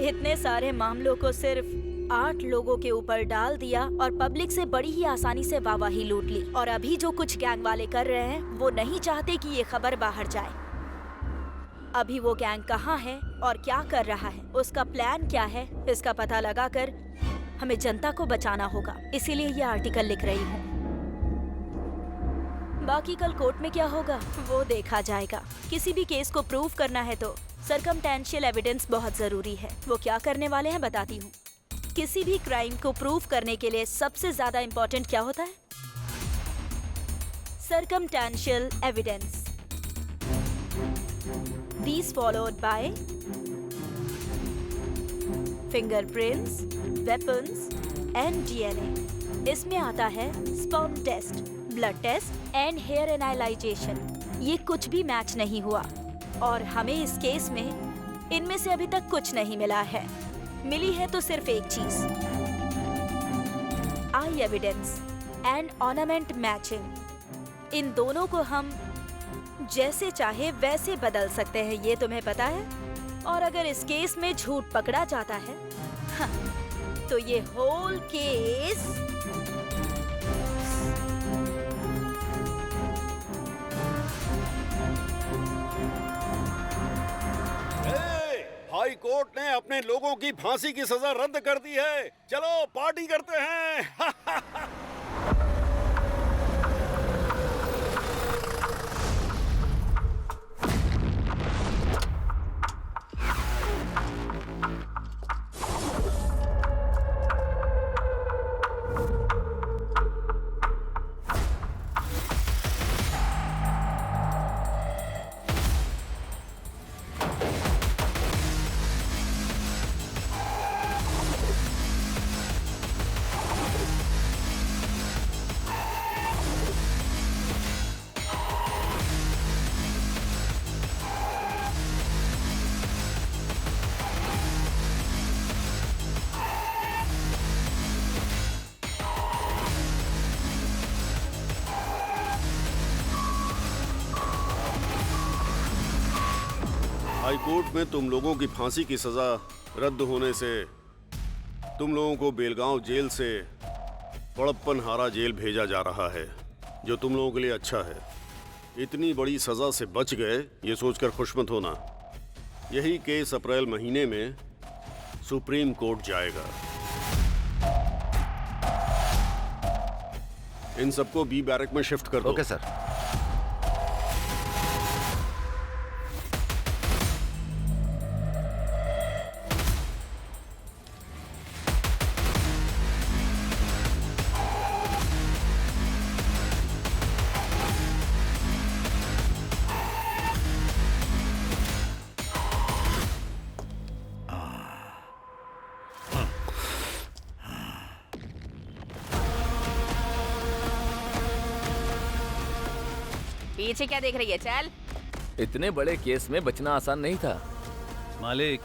इतने सारे मामलों को सिर्फ 8 लोगों के ऊपर डाल दिया और पब्लिक से बड़ी ही आसानी से वाहवाही लूट ली। और अभी जो कुछ गैंग वाले कर रहे हैं वो नहीं चाहते कि ये खबर बाहर जाए। अभी वो गैंग कहाँ है और क्या कर रहा है, उसका प्लान क्या है, इसका पता लगाकर हमें जनता को बचाना होगा। इसीलिए ये आर्टिकल लिख रही हूँ। बाकी कल कोर्ट में क्या होगा वो देखा जाएगा। किसी भी केस को प्रूव करना है तो सर्कमटेंशियल एविडेंस बहुत जरूरी है। वो क्या करने वाले हैं बताती हूँ। किसी भी क्राइम को प्रूव करने के लिए सबसे ज्यादा इम्पोर्टेंट क्या होता है? Circumstantial evidence. These followed by fingerprints, weapons and DNA. इसमें आता है sperm test, blood test and hair analyzation. ये कुछ भी मैच नहीं हुआ और हमें इस केस में इनमें से अभी तक कुछ नहीं मिला है। मिली है तो सिर्फ एक चीज, आई एविडेंस एंड ऑर्नामेंट मैचिंग। इन दोनों को हम जैसे चाहे वैसे बदल सकते हैं, ये तुम्हें पता है। और अगर इस केस में झूठ पकड़ा जाता है तो ये होल केस हाई कोर्ट ने अपने लोगों की फांसी की सजा रद्द कर दी है। चलो पार्टी करते हैं। हाई कोर्ट में तुम लोगों की फांसी की सजा रद्द होने से तुम लोगों को बेलगांव जेल से बड़प्पनहारा जेल भेजा जा रहा है, जो तुम लोगों के लिए अच्छा है। इतनी बड़ी सजा से बच गए ये सोचकर खुश मत होना। यही केस अप्रैल महीने में सुप्रीम कोर्ट जाएगा। इन सबको बी बैरक में शिफ्ट कर दो। Okay sir. पीछे क्या देख रही है? चल। इतने बड़े केस में बचना आसान नहीं था। मालिक,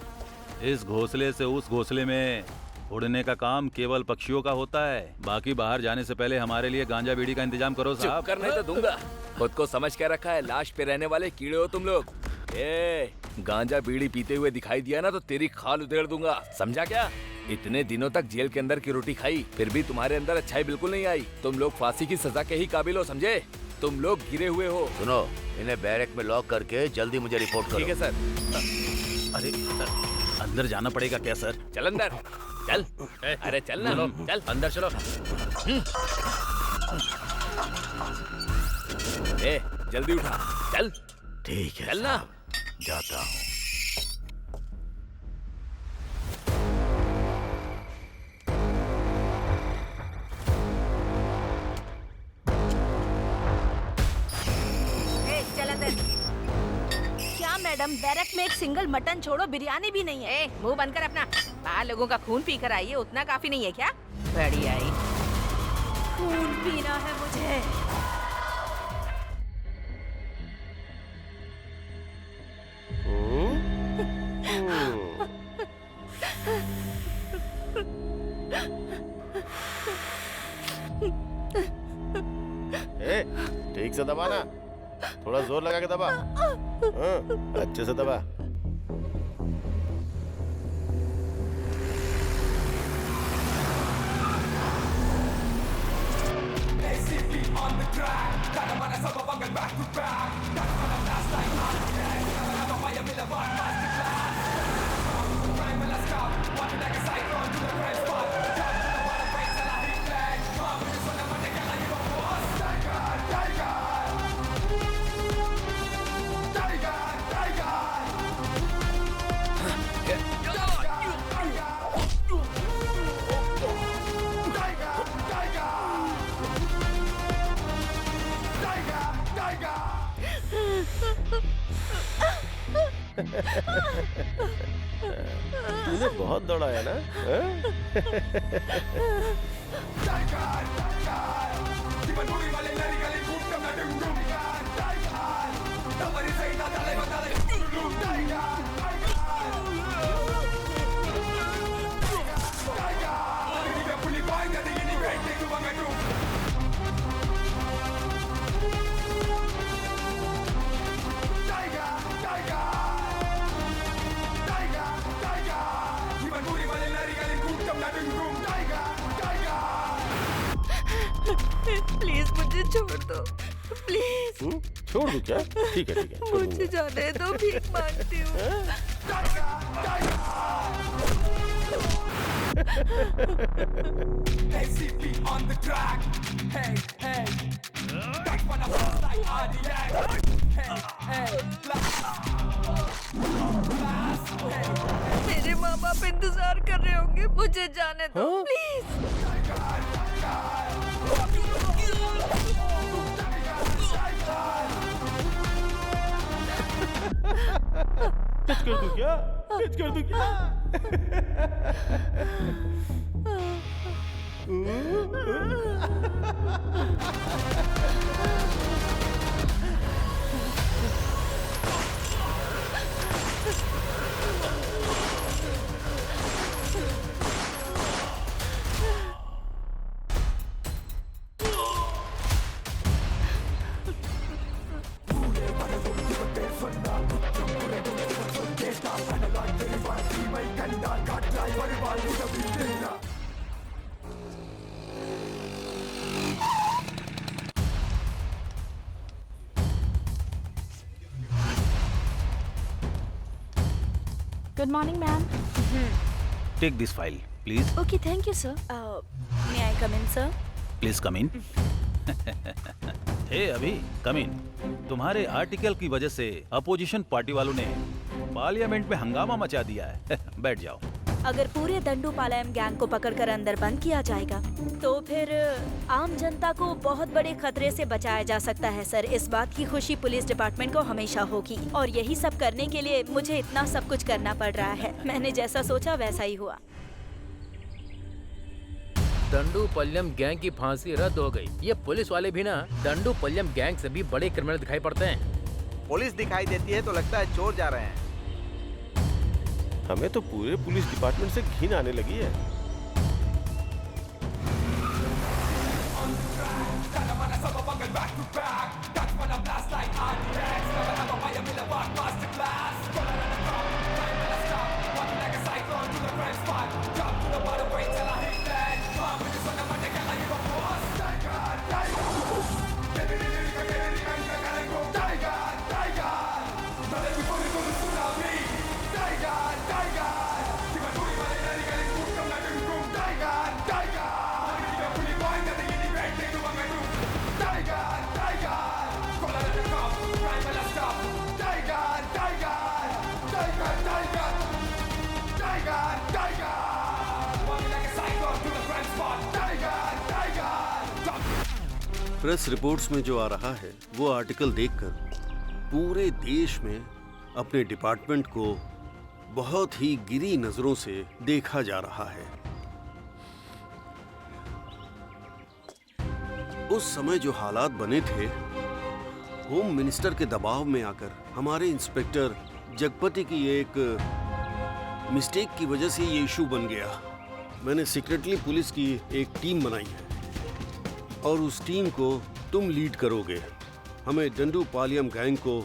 इस घोंसले से उस घोंसले में उड़ने का काम केवल पक्षियों का होता है। बाकी बाहर जाने से पहले हमारे लिए गांजा बीड़ी का इंतजाम करो साहब। चुप करने तो दूंगा। खुद को समझ के रखा है लाश पे रहने वाले कीड़े हो तुम लोग। गांजा बीड़ी पीते हुए दिखाई दिया ना तो तेरी खाल उधेड़ दूंगा, समझा क्या? इतने दिनों तक जेल के अंदर की रोटी खाई, फिर भी तुम्हारे अंदर अच्छाई बिल्कुल नहीं आई। तुम लोग फांसी की सजा के ही काबिल हो, समझे? तुम लोग गिरे हुए हो। सुनो, इन्हें बैरक में लॉक करके जल्दी मुझे रिपोर्ट करो। ठीक है सर। अरे अंदर जाना पड़ेगा क्या सर? चल अंदर, चल। अरे चल ना, चल अंदर चलो। जल्दी उठा, चल। ठीक है, चल ना। जाता हूँ। मैडम, बैरक में एक सिंगल मटन छोड़ो बिरयानी भी नहीं है। मुंह बंद कर अपना। बाहर लोगों का खून पी कर आई है, उतना काफी नहीं है क्या? बड़ी आई। खून पीना है मुझे। ठीक से दबाना, थोड़ा जोर लगा के दबा। अच्छे से दबा। तूने बहुत दौड़ा है ना? प्लीज मुझे छोड़ दो, प्लीज। छोड़ दूं क्या? ठीक है ठीक है, छोड़ मुझे दूंगा। जाने दो, भीख मांगती हूँ। मेरे माँ बाप इंतजार कर रहे होंगे, मुझे जाने दो प्लीज। टच कर दूं क्या? टच कर दूं क्या? Good morning ma'am. Take this file please. Okay, thank you sir. May I come in sir? Please come in. Hey अभी कम इन। तुम्हारे आर्टिकल की वजह से अपोजिशन पार्टी वालों ने पार्लियामेंट में हंगामा मचा दिया है। बैठ जाओ। अगर पूरे दंडूपालयम गैंग को पकड़कर अंदर बंद किया जाएगा तो फिर आम जनता को बहुत बड़े खतरे से बचाया जा सकता है सर। इस बात की खुशी पुलिस डिपार्टमेंट को हमेशा होगी और यही सब करने के लिए मुझे इतना सब कुछ करना पड़ रहा है। मैंने जैसा सोचा वैसा ही हुआ। दंडूपल्यम गैंग की फांसी रद्द हो गई। ये पुलिस वाले भी ना दंडूपल्यम गैंग से भी बड़े क्रिमिनल दिखाई पड़ते हैं। पुलिस दिखाई देती है तो लगता है चोर जा रहे हैं। हमें तो पूरे पुलिस डिपार्टमेंट से घिन आने लगी है। प्रेस रिपोर्ट्स में जो आ रहा है वो आर्टिकल देखकर पूरे देश में अपने डिपार्टमेंट को बहुत ही गिरी नजरों से देखा जा रहा है। उस समय जो हालात बने थे, होम मिनिस्टर के दबाव में आकर हमारे इंस्पेक्टर जगपति की एक मिस्टेक की वजह से ये इशू बन गया। मैंने सीक्रेटली पुलिस की एक टीम बनाई है और उस टीम को तुम लीड करोगे। हमें डंडूपालियम गैंग को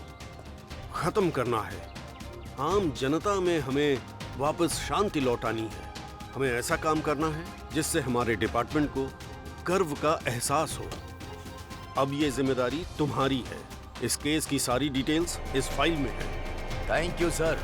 खत्म करना है। आम जनता में हमें वापस शांति लौटानी है। हमें ऐसा काम करना है जिससे हमारे डिपार्टमेंट को गर्व का एहसास हो। अब ये जिम्मेदारी तुम्हारी है। इस केस की सारी डिटेल्स इस फाइल में है। Thank you sir.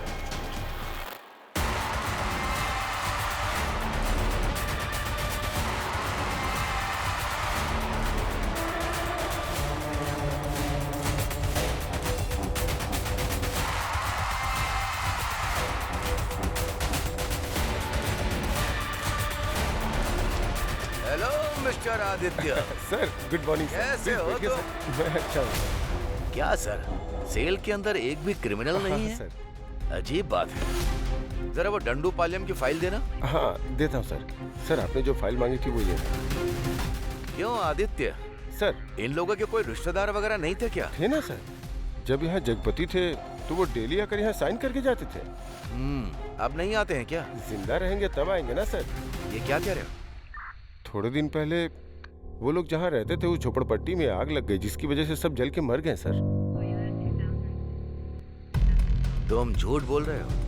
Hello mister Aditya. Sir good morning. कैसे हो तुम? मैं अच्छा हूँ। क्या सर, सेल के अंदर एक भी क्रिमिनल नहीं है? सर अजीब बात है। जरा वो डंडूपालियम की फाइल देना। हाँ देता हूँ सर। सर आपने जो फाइल मांगी थी वो ये है। क्यों आदित्य, सर इन लोगों के कोई रिश्तेदार वगैरह नहीं थे क्या? थे ना सर। जब यहाँ जगपति थे तो वो डेली आकर यहाँ साइन करके जाते थे। अब नहीं आते हैं क्या? जिंदा रहेंगे तब आएंगे ना सर। ये क्या कह रहे हो? थोड़े दिन पहले वो लोग जहाँ रहते थे उस झोपड़पट्टी में आग लग गई, जिसकी वजह से सब जल के मर गए सर। तुम झूठ बोल रहे हो?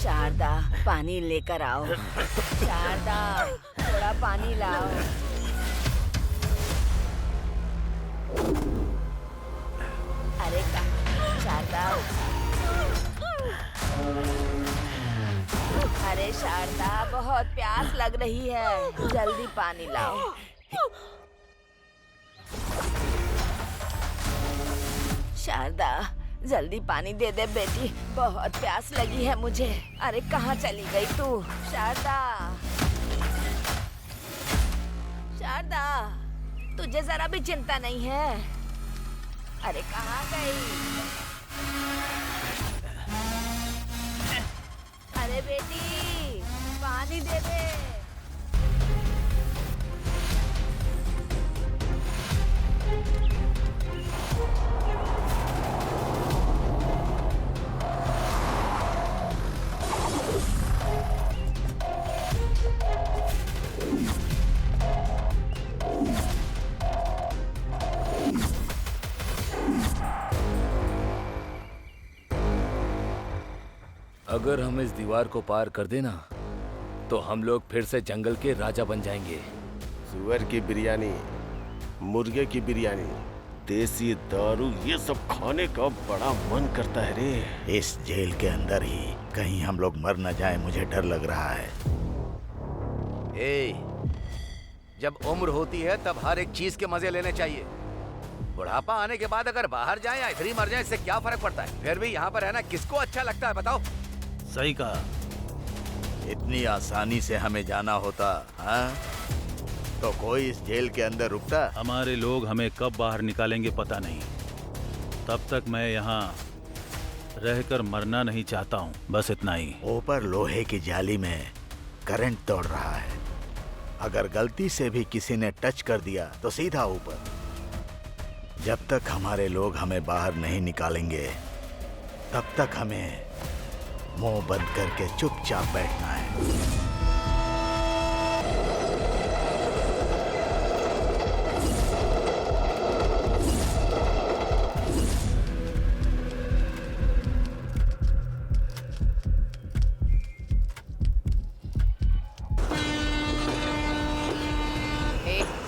शारदा पानी लेकर आओ। शारदा थोड़ा पानी लाओ। अरे शारदा, अरे शारदा बहुत प्यास लग रही है, जल्दी पानी लाओ। शारदा जल्दी पानी दे दे बेटी, बहुत प्यास लगी है मुझे। अरे कहाँ चली गई तू? शारदा, शारदा तुझे जरा भी चिंता नहीं है? अरे कहाँ गई? अरे बेटी पानी दे दे। अगर हम इस दीवार को पार कर देना तो हम लोग फिर से जंगल के राजा बन जाएंगे। सुअर की बिरयानी, मुर्गे की बिरयानी, देसी दारू, ये सब खाने का बड़ा मन करता है रे। इस जेल के अंदर ही कहीं हम लोग मर न जाए, मुझे डर लग रहा है। जब उम्र होती है तब हर एक चीज के मजे लेने चाहिए। बुढ़ापा आने के बाद अगर बाहर जाए या इधर ही मर जाए इससे क्या फर्क पड़ता है? फिर भी यहाँ पर रहना किसको अच्छा लगता है बताओ? सही कहा। इतनी आसानी से हमें जाना होता हाँ? तो कोई इस जेल के अंदर रुकता? हमारे लोग हमें कब बाहर निकालेंगे पता नहीं। तब तक मैं यहाँ रहकर मरना नहीं चाहता हूँ, बस इतना ही। ऊपर लोहे की जाली में करंट दौड़ रहा है। अगर गलती से भी किसी ने टच कर दिया तो सीधा ऊपर। जब तक हमारे लोग हमें बाहर नहीं निकालेंगे तब तक हमें मुंह बंद करके चुपचाप बैठना है।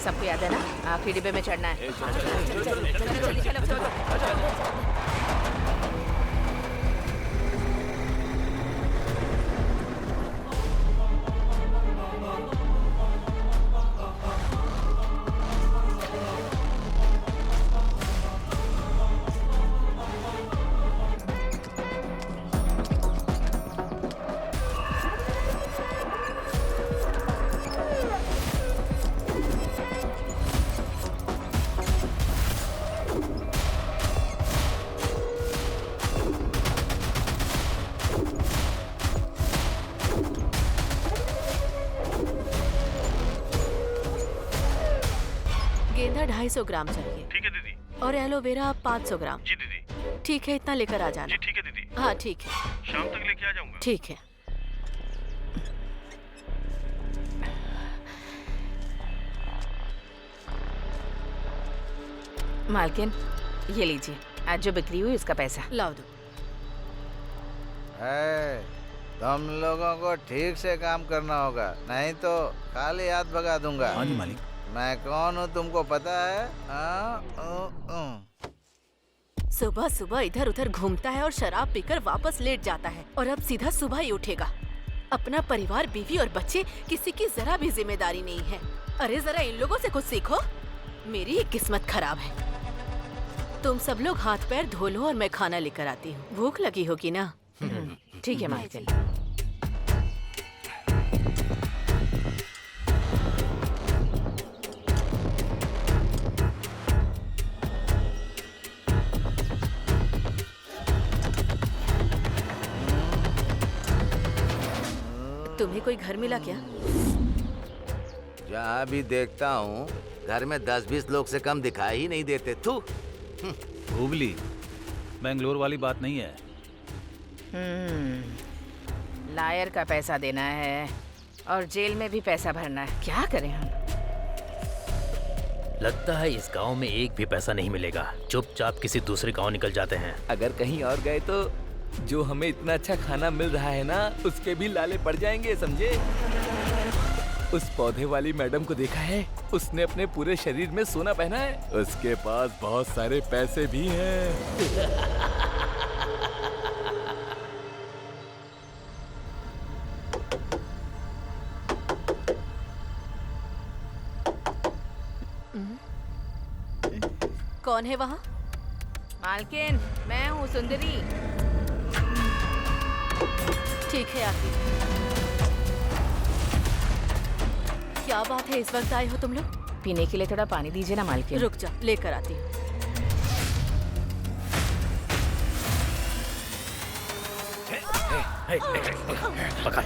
सबको याद है ना, आखिरी डिब्बे में चढ़ना है। जल्दी चलो। गेंदा 250 ग्राम चाहिए। ठीक है दीदी। और एलोवेरा 500 ग्राम। जी दीदी। ठीक है, इतना लेकर आ जाना। जी ठीक है दीदी। हाँ ठीक है, शाम तक लेके आ जाऊंगा। ठीक है। मालकिन, ये लीजिए, आज जो बिक्री हुई उसका पैसा। लाओ दो। तुम लोगों को ठीक से काम करना होगा, नहीं तो खाली हाथ भगा दूंगा। हाँ जी मालिक। मैं कौन हूँ तुमको पता है? सुबह सुबह इधर उधर घूमता है और शराब पीकर वापस लेट जाता है, और अब सीधा सुबह ही उठेगा। अपना परिवार, बीवी और बच्चे, किसी की जरा भी जिम्मेदारी नहीं है। अरे जरा इन लोगों से कुछ सीखो। मेरी ही किस्मत खराब है। तुम सब लोग हाथ पैर धो लो और मैं खाना लेकर आती हूँ। भूख लगी होगी ना? ठीक है मालकिन। तुम्हें कोई घर मिला क्या? जहाँ भी देखता हूँ घर में 10-20 लोग से कम दिखाई ही नहीं देते। तू हुबली, बेंगलोर वाली बात नहीं है। लायर का पैसा देना है और जेल में भी पैसा भरना है। क्या करें हम? लगता है इस गांव में एक भी पैसा नहीं मिलेगा। चुपचाप किसी दूसरे गांव निकल जाते हैं। अगर कहीं और गए तो जो हमें इतना अच्छा खाना मिल रहा है ना, उसके भी लाले पड़ जाएंगे, समझे? उस पौधे वाली मैडम को देखा है? उसने अपने पूरे शरीर में सोना पहना है। उसके पास बहुत सारे पैसे भी हैं। कौन है वहाँ? मालकिन, मैं हूँ सुंदरी। ठीक है आती। क्या बात है, इस वक्त आए हो तुम लोग? पीने के लिए थोड़ा पानी दीजिए ना मालकिन। रुक जा, लेकर आती हूँ। पकड़।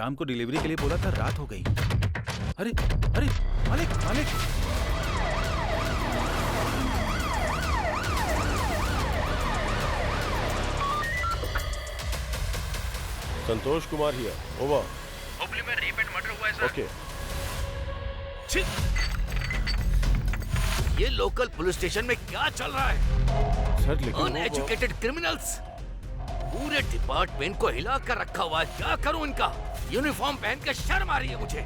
शाम को डिलीवरी के लिए बोला था, रात हो गई। अरे अरे मालिक मालिक, संतोष कुमार हियर, ओवर। हुबली में रेप एंड मर्डर हुआ है सर। ओके। ये लोकल पुलिस स्टेशन में क्या चल रहा है? सर लेकिन अनएजुकेटेड क्रिमिनल्स पूरे डिपार्टमेंट को हिला कर रखा हुआ है। क्या करूं इनका? यूनिफॉर्म पहन के शर्म आ रही है मुझे।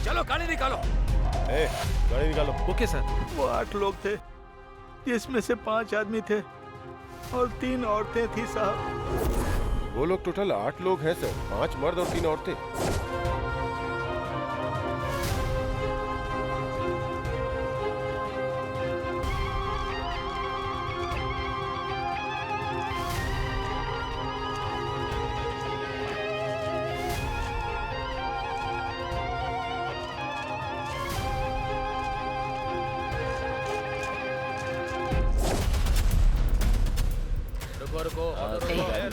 चलो गाड़ी निकालो। गाड़ी निकालो। Okay sir. वो 8 लोग थे, जिसमें से 5 आदमी थे और 3 औरतें थी साहब। वो लोग टोटल 8 लोग हैं सर, 5 मर्द और 3 औरतें।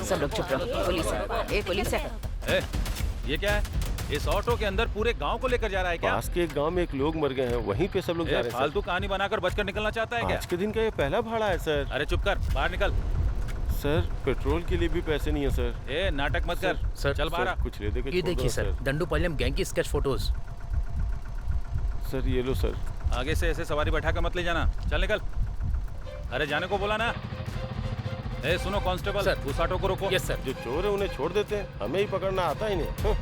सब लोग चुप रहो। पुलिस है, पुलिस है। ये क्या है? इस ऑटो के अंदर पूरे गांव को लेकर जा रहा है क्या? पास के एक गांव में एक लोग मर गए हैं, वहीं पे सब लोग जा रहे हैं। फालतू कहानी बनाकर बचकर निकलना चाहता है क्या? आज के दिन का ये पहला भाड़ा है सर। अरे चुप कर, बाहर निकल। सर पेट्रोल के लिए भी पैसे नहीं है सर। नाटक मत कर। सर चल बाहर। कुछ ले दे के ये देखिए सर, दंडुपाल्यम गैंग की स्केच फोटोज। सर ये लो सर। आगे से ऐसे सवारी बैठा कर मत ले जाना। चल निकल। अरे जाने को बोला ना। सुनो कांस्टेबल, उस ऑटो को रोको। Yes sir. जो चोर है उन्हें छोड़ देते हैं, हमें ही पकड़ना आता ही नहीं।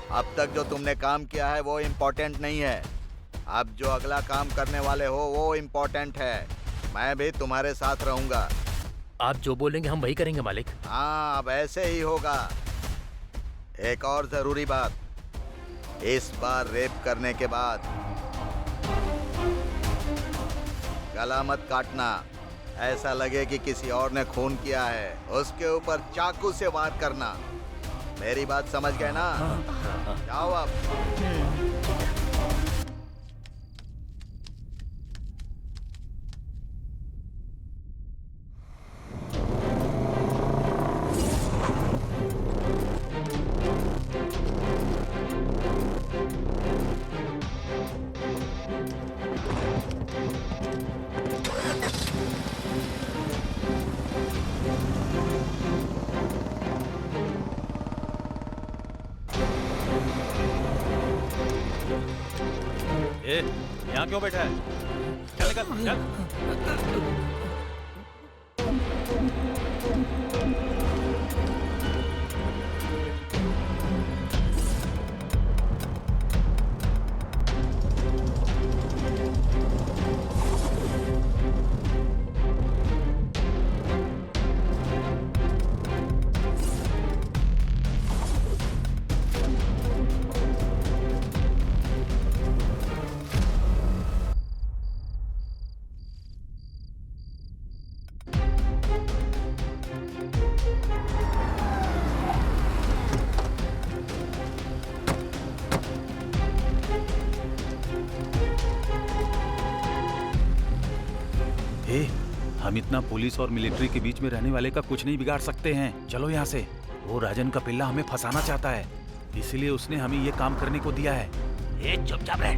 अब तक जो तुमने काम किया है वो इम्पोर्टेंट नहीं है। अब जो अगला काम करने वाले हो वो इम्पोर्टेंट है। मैं भी तुम्हारे साथ रहूंगा। आप जो बोलेंगे हम वही करेंगे मालिक। हाँ, अब ऐसे ही होगा। एक और जरूरी बात, इस बार रेप करने के बाद गला मत काटना। ऐसा लगे कि किसी और ने खून किया है, उसके ऊपर चाकू से वार करना। मेरी बात समझ गए ना? जाओ अब। यहाँ क्यों बैठा है? चल निकल, चल। हम इतना पुलिस और मिलिट्री के बीच में रहने वाले का कुछ नहीं बिगाड़ सकते हैं। चलो यहाँ से। वो राजन का पिल्ला हमें फंसाना चाहता है, इसलिए उसने हमें ये काम करने को दिया है। चुपचाप रह।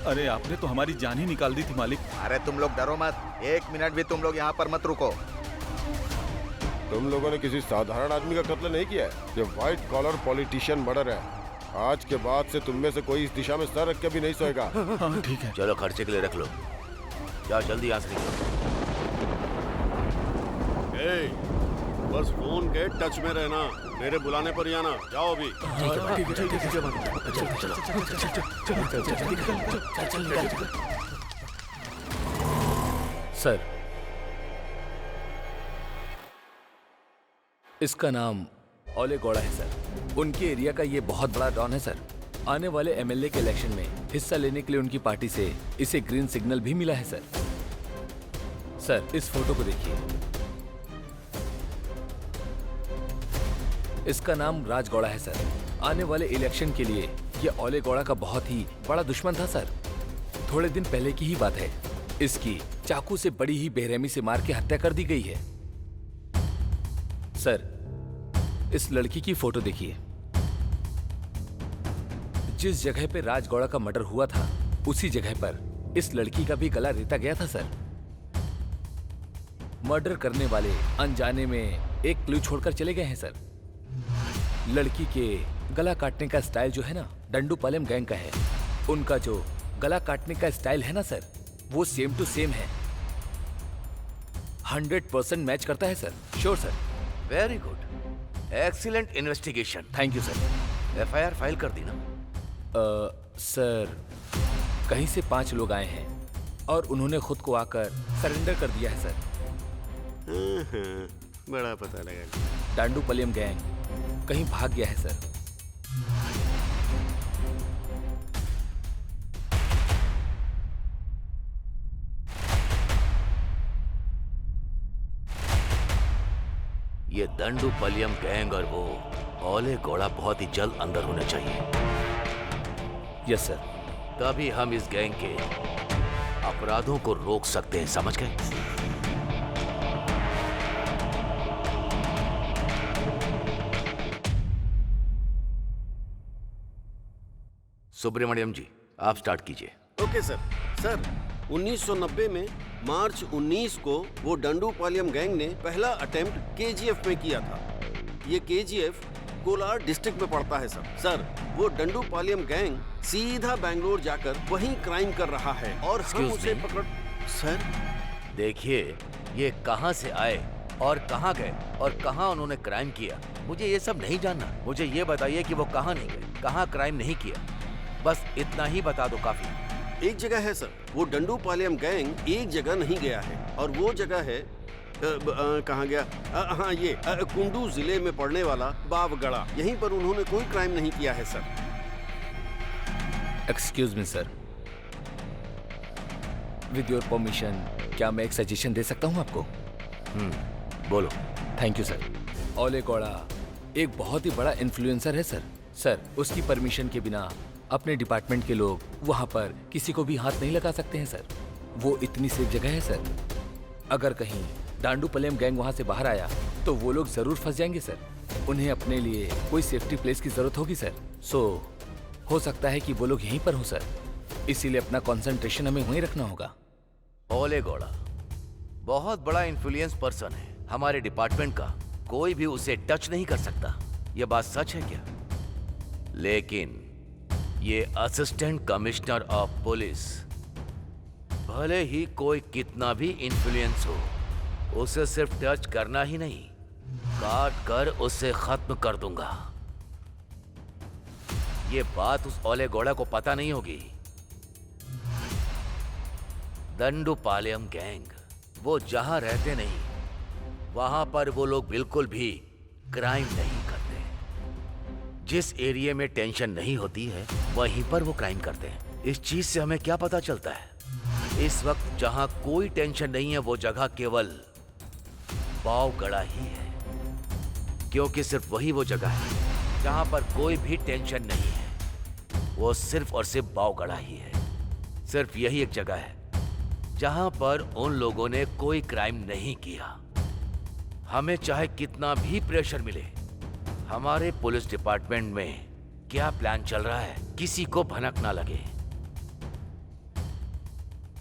अरे आपने तो हमारी जान ही निकाल दी थी मालिक। अरे तुम लोग डरो मत, 1 मिनट भी तुम लोग यहाँ पर मत रुको। तुम लोगों ने किसी साधारण आदमी का कत्ल नहीं किया है, ये व्हाइट कॉलर पॉलिटिशियन मर्डर है। आज के बाद से तुम में से कोई इस दिशा में सर रख के भी नहीं सोएगा। हाँ ठीक है। चलो खर्चे के लिए रख लो, जाओ जल्दी यहाँ से निकलो। बस फोन के टच में रहना, मेरे बुलाने पर ही आना। जाओ अभी। सर, इसका नाम ओले गौड़ा है सर। उनके एरिया का ये बहुत बड़ा डॉन है सर। आने वाले एमएलए के इलेक्शन में हिस्सा लेने के लिए उनकी पार्टी से इसे ग्रीन सिग्नल भी मिला है सर। सर, इस फोटो को देखिए। इसका नाम राज गौड़ा है सर। आने वाले इलेक्शन के लिए यह ओले गौड़ा का बहुत ही बड़ा दुश्मन था सर। थोड़े दिन पहले की ही बात है, इसकी चाकू से बड़ी ही बेरहमी से मार के हत्या कर दी गई है। सर, इस लड़की की फोटो देखिए। जिस जगह पे राज गौड़ा का मर्डर हुआ था, उसी जगह पर इस लड़की का भी गला रेता गया था सर। मर्डर करने वाले अनजाने में एक क्लू छोड़कर चले गए हैं सर। लड़की के गला काटने का स्टाइल जो है ना, डंडूपालम गैंग का है। उनका जो गला काटने का स्टाइल है ना सर, वो सेम टू सेम है। 100% मैच करता है sir. Sure sir. Very good, excellent investigation. Thank you sir. FIR file कर दी ना? सर, कहीं से 5 लोग आए हैं और उन्होंने खुद को आकर सरेंडर कर दिया है सर। बड़ा पता लगा। डांडूपलियम गैंग कहीं भाग गया है सर। ये दंडूपलियम गैंग और वो ओले गौड़ा बहुत ही जल्द अंदर होने चाहिए। Yes sir. तभी हम इस गैंग के अपराधों को रोक सकते हैं, समझ गए? सुब्रमण्यम जी, आप स्टार्ट कीजिए। Okay sir. सर, 1990 में मार्च 19 को वो डंडूपालयम गैंग ने पहला अटेम्प्ट केजीएफ में किया था। ये केजीएफ कोलार डिस्ट्रिक्ट में पड़ता है सर। सर, वो डंडूपालयम गैंग सीधा बैंगलोर जाकर वहीं क्राइम कर रहा है और हम उसे पकड़। सर देखिए, ये कहां से आए और कहां गए और कहां उन्होंने क्राइम किया, मुझे ये सब नहीं जानना। मुझे ये बताइए कि वो कहां नहीं गए, कहां क्राइम नहीं किया, बस इतना ही बता दो काफी। एक जगह है सर, वो डंडूपालयम गैंग एक जगह नहीं गया है और वो जगह है कहाँ गया? हाँ, ये कुंडू जिले में पड़ने वाला बावगढ़ा। यहीं पर उन्होंने कोई क्राइम नहीं किया है sir. Excuse me sir, with your permission क्या मैं एक सजेशन दे सकता हूँ आपको? बोलो। Thank you sir. ओले गौड़ा एक बहुत ही बड़ा इन्फ्लुएंसर है सर। सर, उसकी परमिशन के बिना अपने डिपार्टमेंट के लोग वहां पर किसी को भी हाथ नहीं लगा सकते हैं सर। वो इतनी सेफ जगह है सर। अगर कहीं डांडूपलियम गैंग वहां से बाहर आया तो वो लोग जरूर फंस जाएंगे सर। उन्हें अपने लिए कोई सेफ्टी प्लेस की जरूरत होगी सर। सो हो सकता है कि वो लोग यहीं पर हों सर। इसीलिए अपना कंसंट्रेशन हमें वहीं रखना होगा। ओले गौड़ा बहुत बड़ा इन्फ्लुएंस पर्सन है हमारे डिपार्टमेंट का, कोई भी उसे टच नहीं कर सकता। ये बात सच है क्या? लेकिन ये असिस्टेंट कमिश्नर ऑफ पुलिस, भले ही कोई कितना भी इन्फ्लुएंस हो, उसे सिर्फ टच करना ही नहीं, काट कर उसे खत्म कर दूंगा। ये बात उस ओले गौड़ा को पता नहीं होगी। दंडूपालयम गैंग, वो जहां रहते नहीं वहां पर वो लोग बिल्कुल भी क्राइम नहीं करते। जिस एरिया में टेंशन नहीं होती है वहीं पर वो क्राइम करते हैं। इस चीज से हमें क्या पता चलता है? इस वक्त जहां कोई टेंशन नहीं है वो जगह केवल बावगढ़ा ही है, क्योंकि सिर्फ वही वो जगह है जहां पर कोई भी टेंशन नहीं है। वो सिर्फ और सिर्फ बावगढ़ा ही है। सिर्फ यही एक जगह है जहां पर उन लोगों ने कोई क्राइम नहीं किया। हमें चाहे कितना भी प्रेशर मिले, हमारे पुलिस डिपार्टमेंट में क्या प्लान चल रहा है किसी को भनक ना लगे।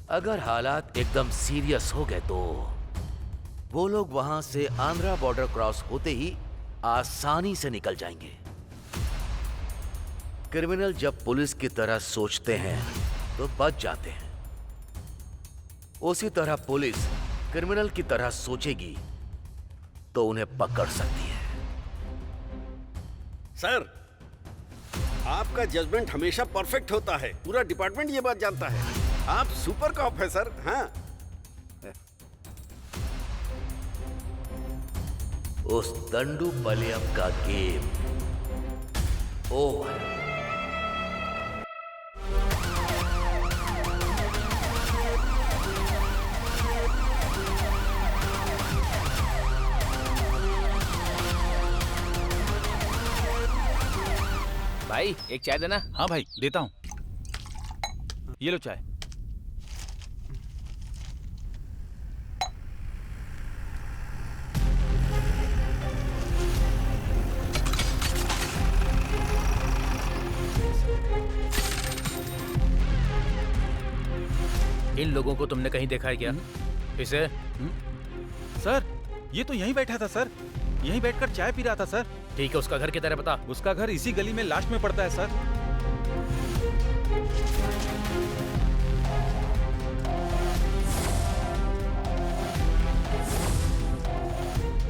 अगर हालात एकदम सीरियस हो गए तो वो लोग वहां से आंध्रा बॉर्डर क्रॉस होते ही आसानी से निकल जाएंगे। क्रिमिनल जब पुलिस की तरह सोचते हैं तो बच जाते हैं, उसी तरह पुलिस क्रिमिनल की तरह सोचेगी तो उन्हें पकड़ सकती है। सर, आपका जजमेंट हमेशा परफेक्ट होता है, पूरा डिपार्टमेंट ये बात जानता है। आप सुपर कॉप है सर। हाँ, उस दंडू पलियम का गेम ओवर। भाई एक चाय देना। हाँ भाई देता हूँ, ये लो चाय। इन लोगों को तुमने कहीं देखा है क्या? इसे? सर ये तो यहीं बैठा था सर, यहीं बैठकर चाय पी रहा था सर। ठीक है, उसका घर किधर है बता। उसका घर इसी गली में लास्ट में पड़ता है सर।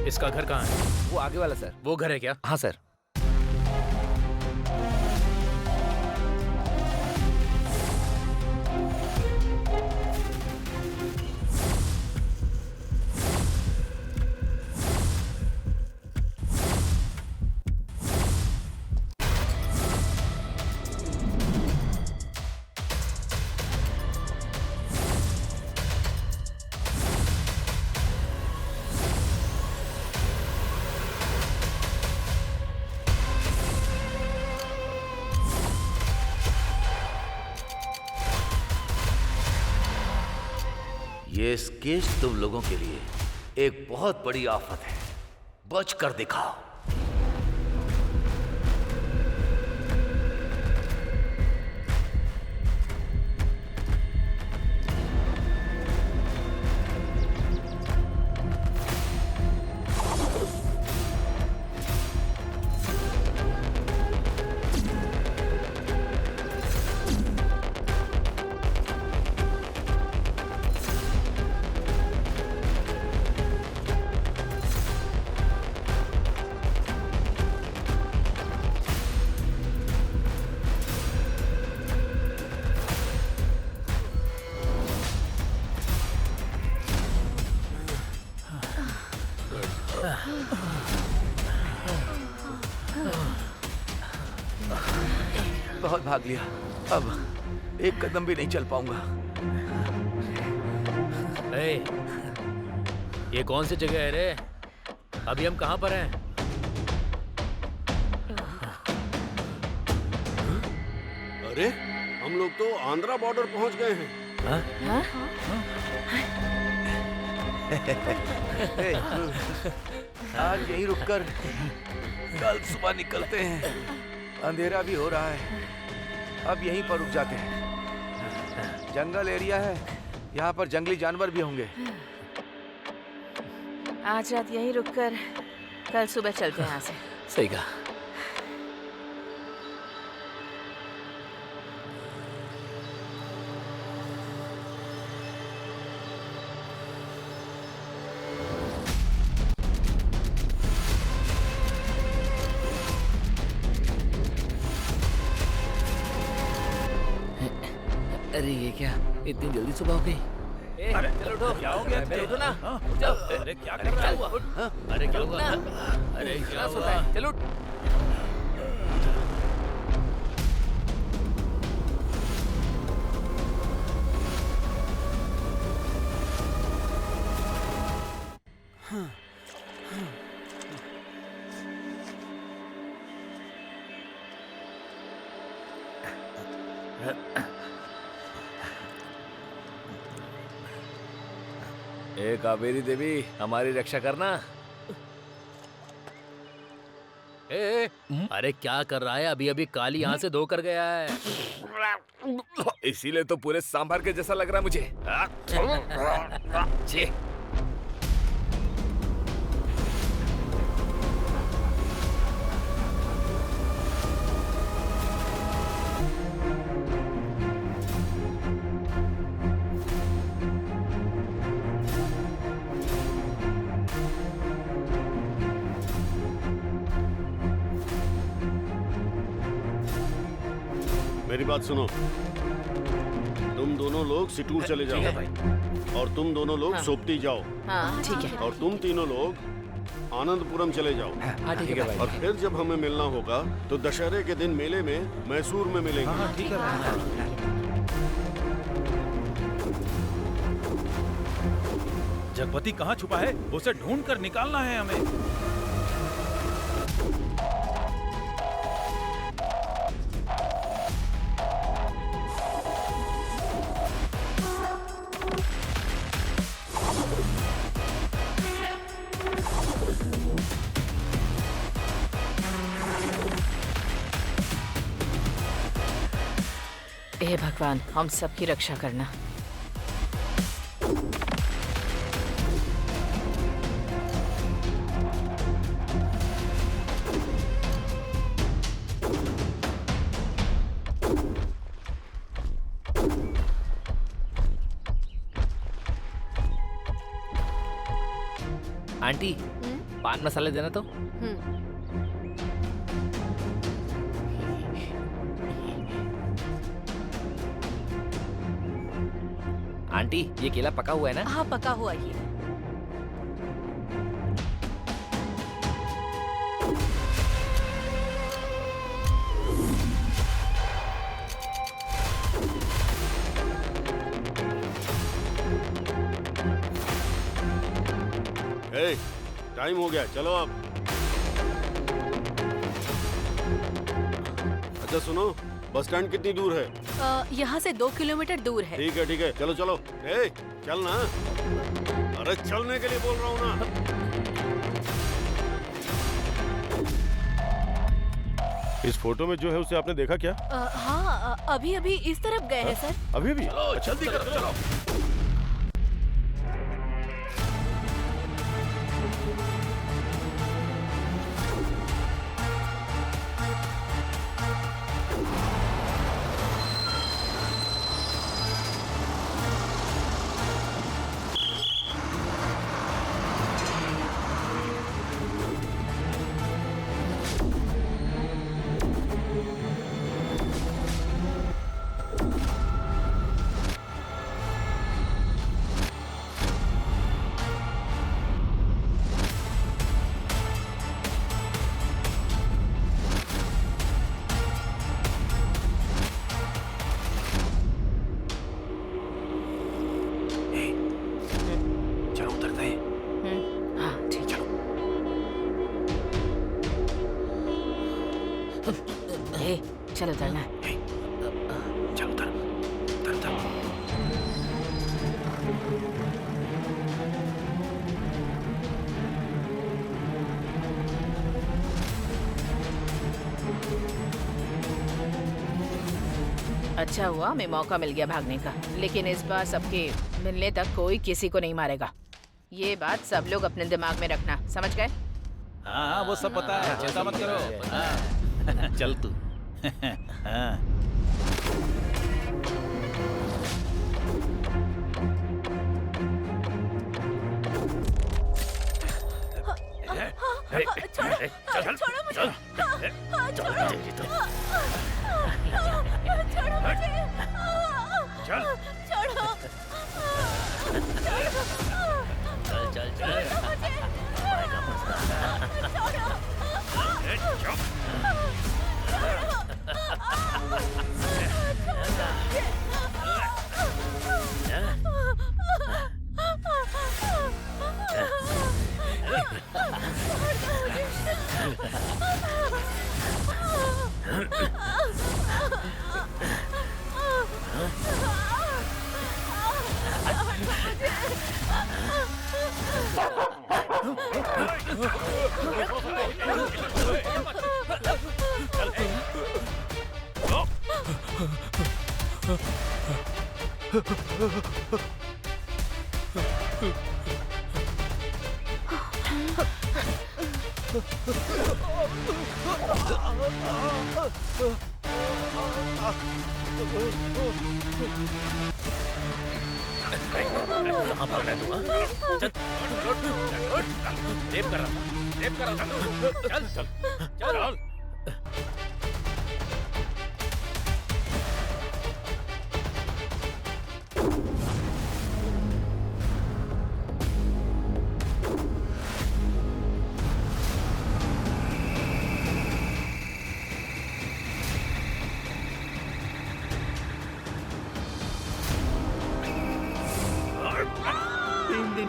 इसका घर कहाँ है? वो आगे वाला सर। वो घर है क्या? हाँ सर। ये स्केच तुम लोगों के लिए एक बहुत बड़ी आफत है, बच कर दिखाओ। बहुत भाग लिया, अब एक कदम भी नहीं चल पाऊंगा। ये कौन सी जगह है रे? अभी हम कहाँ पर हैं? अरे हम लोग तो आंध्रा बॉर्डर पहुंच गए हैं। आज यहीं रुककर कल सुबह निकलते हैं। अंधेरा भी हो रहा है, अब यहीं पर रुक जाते हैं। जंगल एरिया है, यहाँ पर जंगली जानवर भी होंगे। आज रात यहीं रुककर कल सुबह चलते हैं यहाँ से। सही कहा। अरे ये क्या, इतनी जल्दी सुबह हो गई? अरे चलो उठो। क्या हो गया? चलो उठो ना। उठो। अरे क्या कर रहा है? अरे क्या हुआ? अरे क्या हुआ? चलो। ए कावेरी देवी, हमारी रक्षा करना। अरे क्या कर रहा है? अभी अभी काली यहाँ से धो कर गया है। इसीलिए तो पूरे सांभर के जैसा लग रहा है मुझे। छी। मेरी बात सुनो, तुम दोनों लोग सिटूर चले जाओ और तुम दोनों लोग सोपती जाओ। हाँ ठीक है। और तुम तीनों लोग आनंदपुरम चले जाओ। ठीक है भाई। और फिर जब हमें मिलना होगा तो दशहरे के दिन मेले में मैसूर में मिलेंगे। ठीक है भाई। जगपति कहाँ छुपा है? उसे ढूंढ कर निकालना है हमें। हे भगवान, हम सबकी रक्षा करना। आंटी, पान मसाले देना तो। आंटी, ये केला पका हुआ है ना? हाँ पका हुआ ही है। टाइम हो गया, चलो अब। अच्छा सुनो, बस स्टैंड कितनी दूर है? यहाँ से 2 किलोमीटर दूर है। ठीक है, चलो चलो। चल ना। अरे चलने के लिए बोल रहा हूँ ना। इस फोटो में जो है उसे आपने देखा क्या? हाँ, अभी अभी इस तरफ गए हैं सर। अभी अभी? जल्दी करो, चलो। चलो उतरना। चल उतर। अच्छा हुआ हमें मौका मिल गया भागने का, लेकिन इस बार सबके मिलने तक कोई किसी को नहीं मारेगा। ये बात सब लोग अपने दिमाग में रखना, समझ गए? हाँ, वो सब पता है, चिंता मत करो। हाँ। चल तू। हाँ। छोड़ो मुझे। छोड़ो मुझे। छोड़ो। कहाँ भाग रहा है तू, हाँ? चल, रेप कर रहा था, रेप कर रहा था। चल चल चल।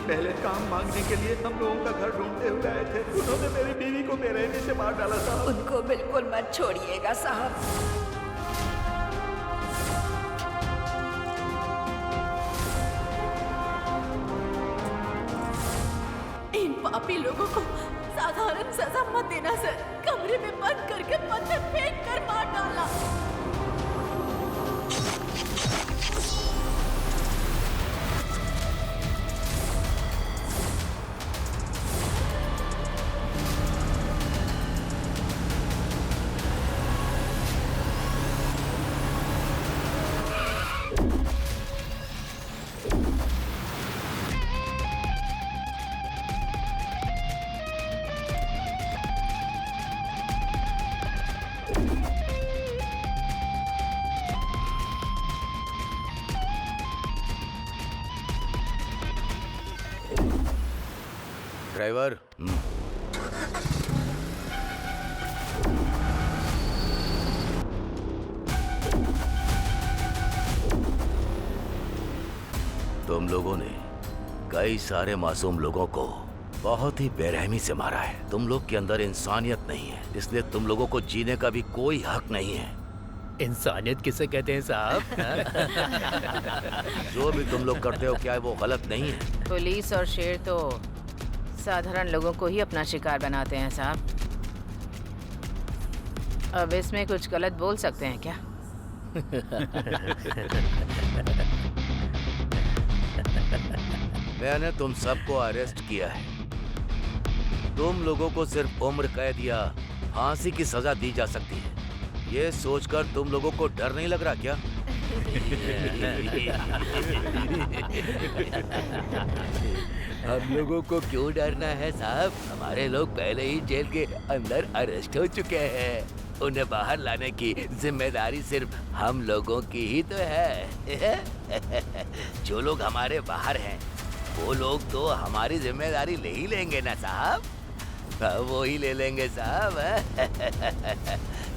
पहले काम मांगने के लिए हम लोगों का घर ढूंढते हुए आए थे। उन्होंने मेरी बीवी को बेरहमी से मार डाला था। उनको बिल्कुल मत छोड़िएगा साहब। इन पापी लोगों को साधारण सजा मत देना सर। कमरे में बंद करके पत्थर फेंक कर मार डाला। ड्राइवर। तुम लोगों ने कई सारे मासूम लोगों को बहुत ही बेरहमी से मारा है। तुम लोग के अंदर इंसानियत नहीं है, इसलिए तुम लोगों को जीने का भी कोई हक नहीं है। इंसानियत किसे कहते हैं साहब? जो भी तुम लोग करते हो क्या वो गलत नहीं है? पुलिस और शेर तो साधारण लोगों को ही अपना शिकार बनाते हैं साहब। अब इसमें कुछ गलत बोल सकते हैं क्या? मैंने तुम सबको अरेस्ट किया है। तुम लोगों को सिर्फ उम्र कैद या फांसी की सजा दी जा सकती है। ये सोचकर तुम लोगों को डर नहीं लग रहा क्या? हम लोगों को क्यों डरना है साहब? हमारे लोग पहले ही जेल के अंदर अरेस्ट हो चुके हैं। उन्हें बाहर लाने की जिम्मेदारी सिर्फ हम लोगों की ही तो है। जो लोग हमारे बाहर हैं वो लोग तो हमारी जिम्मेदारी ले ही लेंगे ना साहब। वो ही ले लेंगे साहब।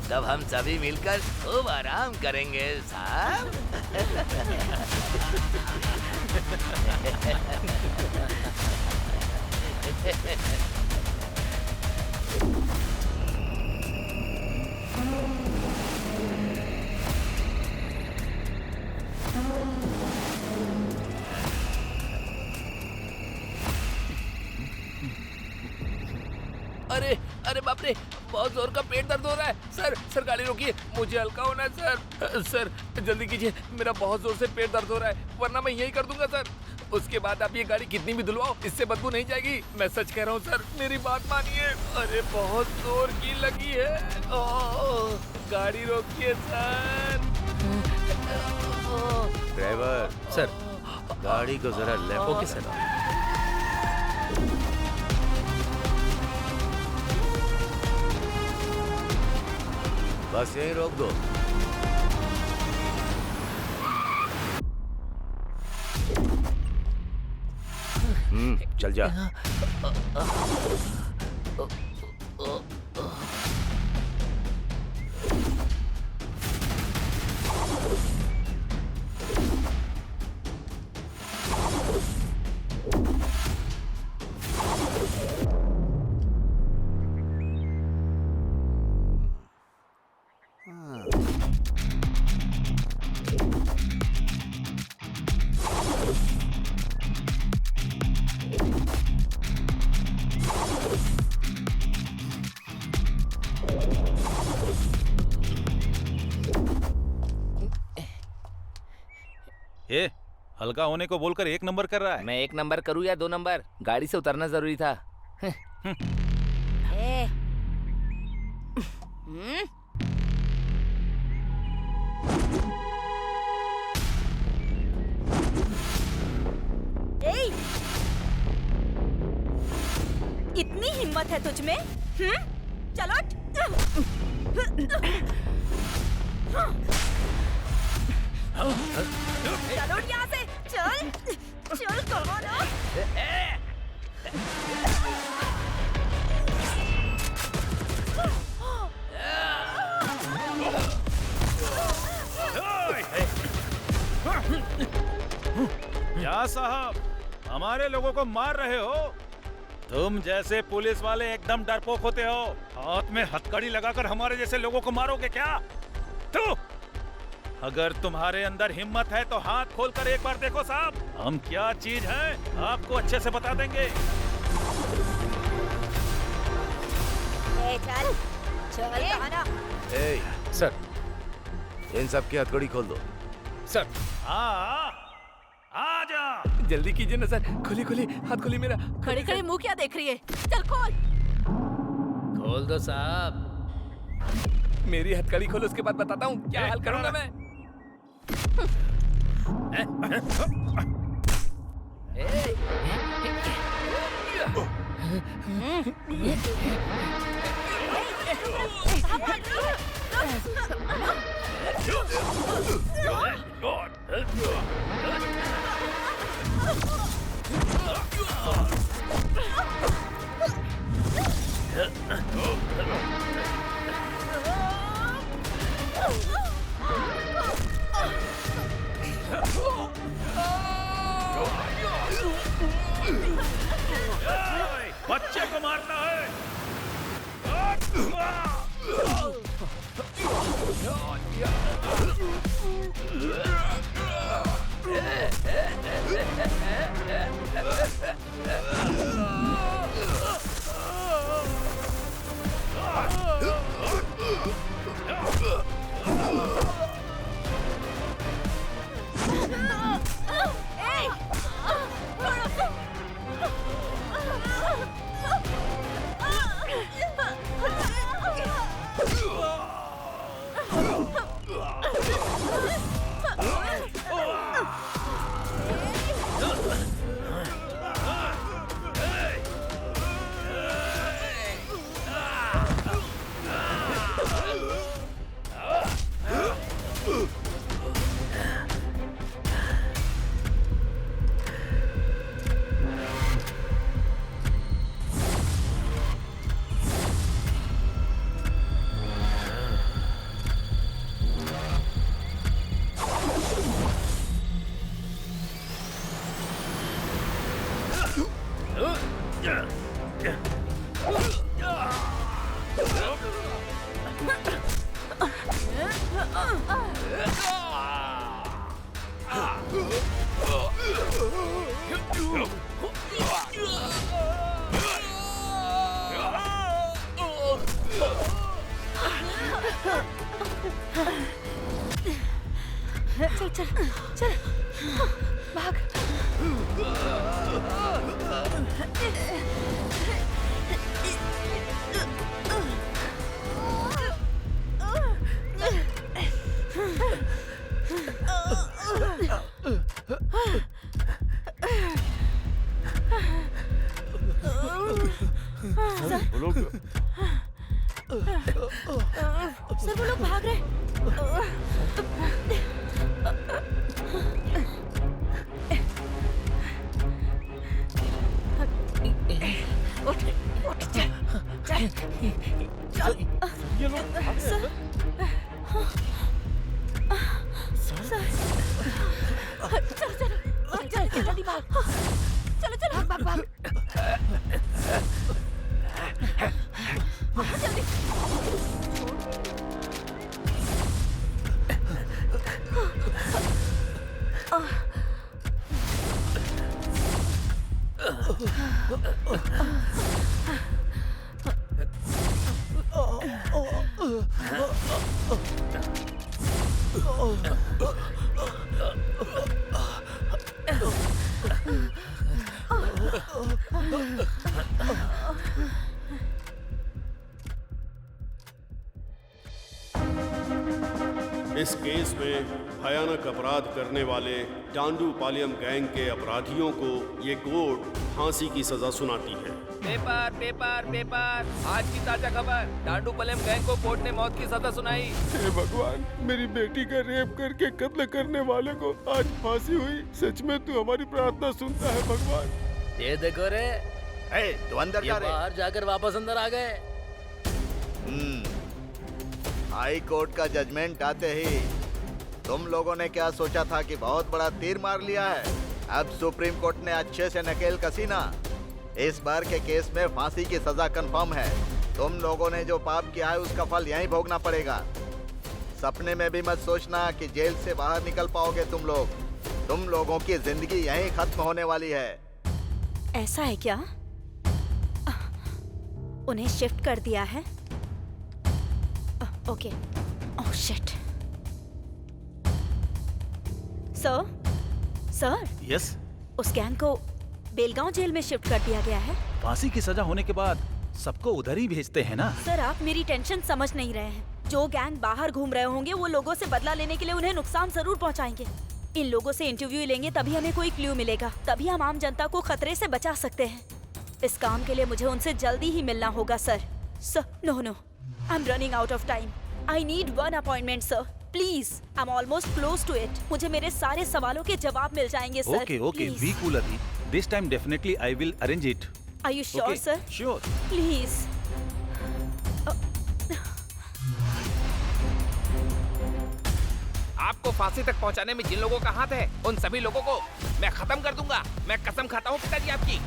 तब हम सभी मिलकर खूब आराम करेंगे साहब। अरे अरे बाप रे, बहुत जोर का पेट दर्द हो रहा है। सर गाड़ी रोकिए, मुझे हल्का होना है सर। जल्दी कीजिए, मेरा बहुत जोर से पेट दर्द हो रहा है, वरना मैं यही कर दूंगा सर। उसके बाद आप ये गाड़ी कितनी भी धुलवाओ, इससे बदबू नहीं जाएगी। मैं सच कह रहा हूँ सर, मेरी बात मानिए। अरे बहुत जोर की लगी है। गाड़ी रोकिए सर। ड्राइवर सर, गाड़ी को जरा लेफ्ट। Okay sir. बस यहीं रोक दो। चल जा। ये हल्का होने को बोलकर 1 नंबर कर रहा है। मैं 1 नंबर करूँ या 2 नंबर, गाड़ी से उतरना जरूरी था। इतनी हिम्मत है तुझ में? चलो चलो यहाँ से, चल चल कहो ना। क्या साहब, हमारे लोगों को मार रहे हो? तुम जैसे पुलिस वाले एकदम डरपोक होते हो। हाथ में हथकड़ी लगाकर हमारे जैसे लोगों को मारोगे क्या? तू अगर तुम्हारे अंदर हिम्मत है तो हाथ खोलकर एक बार देखो साहब, हम क्या चीज हैं आपको अच्छे से बता देंगे। चल चल आना। सर, इन सब की हथकड़ी खोल दो। सर आ जा, जल्दी कीजिए ना सर। खोली खोली, हाथ खोली मेरा। खड़ी खड़ी मुंह क्या देख रही है? चल खोल। खोल दो साहब। मेरी हथकड़ी खोलो, उसके बाद बताता हूँ क्या हाल करूंगा मैं। बच्चे को मारना है। चल चल चल भाग। सर वो लोग भाग रहे। उठ उठ चल चल चल। ये लोग भाग रहे हैं, सर चल चल चल जल्दी भाग। चलो चलो भाग भाग भाग जल्दी। इस केस में भयानक अपराध करने वाले डांडूपालियम गैंग के अपराधियों को ये कोर्ट फांसी की सजा सुनाती है। पेपर पेपर पेपर, आज की ताजा खबर, डांडूपालियम गैंग को कोर्ट ने मौत की सजा सुनाई। हे भगवान, मेरी बेटी का रेप करके कत्ल करने वाले को आज फांसी हुई। सच में तू हमारी प्रार्थना सुनता है भगवान। ये देखो रे, तू अंदर जा रे। बाहर जाकर वापस अंदर आ गए। हाई कोर्ट का जजमेंट आते ही तुम लोगों ने क्या सोचा था कि बहुत बड़ा तीर मार लिया है? अब सुप्रीम कोर्ट ने अच्छे से नकेल कसी ना। इस बार के केस में फांसी की सजा कंफर्म है। तुम लोगों ने जो पाप किया है उसका फल यहीं भोगना पड़ेगा। सपने में भी मत सोचना कि जेल से बाहर निकल पाओगे तुम लोग। तुम लोगों की जिंदगी यहीं खत्म होने वाली है। ऐसा है क्या? उन्हें शिफ्ट कर दिया है? Okay. Oh shit. Sir yes, उस गैंग को बेलगांव जेल में शिफ्ट कर दिया गया है। फांसी की सजा होने के बाद सबको उधर ही भेजते हैं ना। सर आप मेरी टेंशन समझ नहीं रहे हैं। जो गैंग बाहर घूम रहे होंगे वो लोगों से बदला लेने के लिए उन्हें नुकसान जरूर पहुंचाएंगे। इन लोगों से इंटरव्यू लेंगे तभी हमें कोई क्लू मिलेगा, तभी हम आम जनता को खतरे से बचा सकते हैं। इस काम के लिए मुझे उनसे जल्दी ही मिलना होगा sir. No I am running out of time. I need one appointment sir, please. I am almost close to it. मुझे मेरे सारे सवालों के जवाब मिल जाएंगे सर। ओके, बी कूल अभी। This time definitely I will arrange it. Are you sure sir? Sure. Please. आपको फांसी तक पहुंचाने में जिन लोगों का हाथ है उन सभी लोगों को मैं खत्म कर दूंगा। मैं कसम खाता हूँ पिताजी आपकी।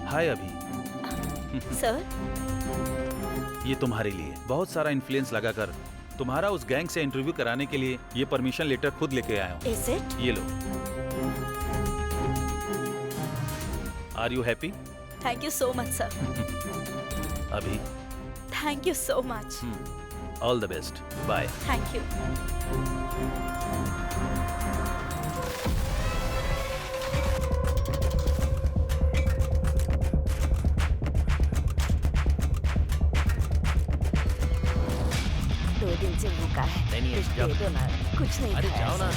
हाय अभी। सर ये तुम्हारे लिए बहुत सारा इन्फ्लुएंस लगाकर तुम्हारा उस गैंग से इंटरव्यू कराने के लिए ये परमिशन लेटर खुद लेके आया हूँ। Is it? ये लो। Are you happy? Thank you so much sir. अभी thank you so much. All the best. Bye. Thank you. दिन से भूखा है। नहीं, कुछ दे दो ना। कुछ नहीं। अरे जाओ ना।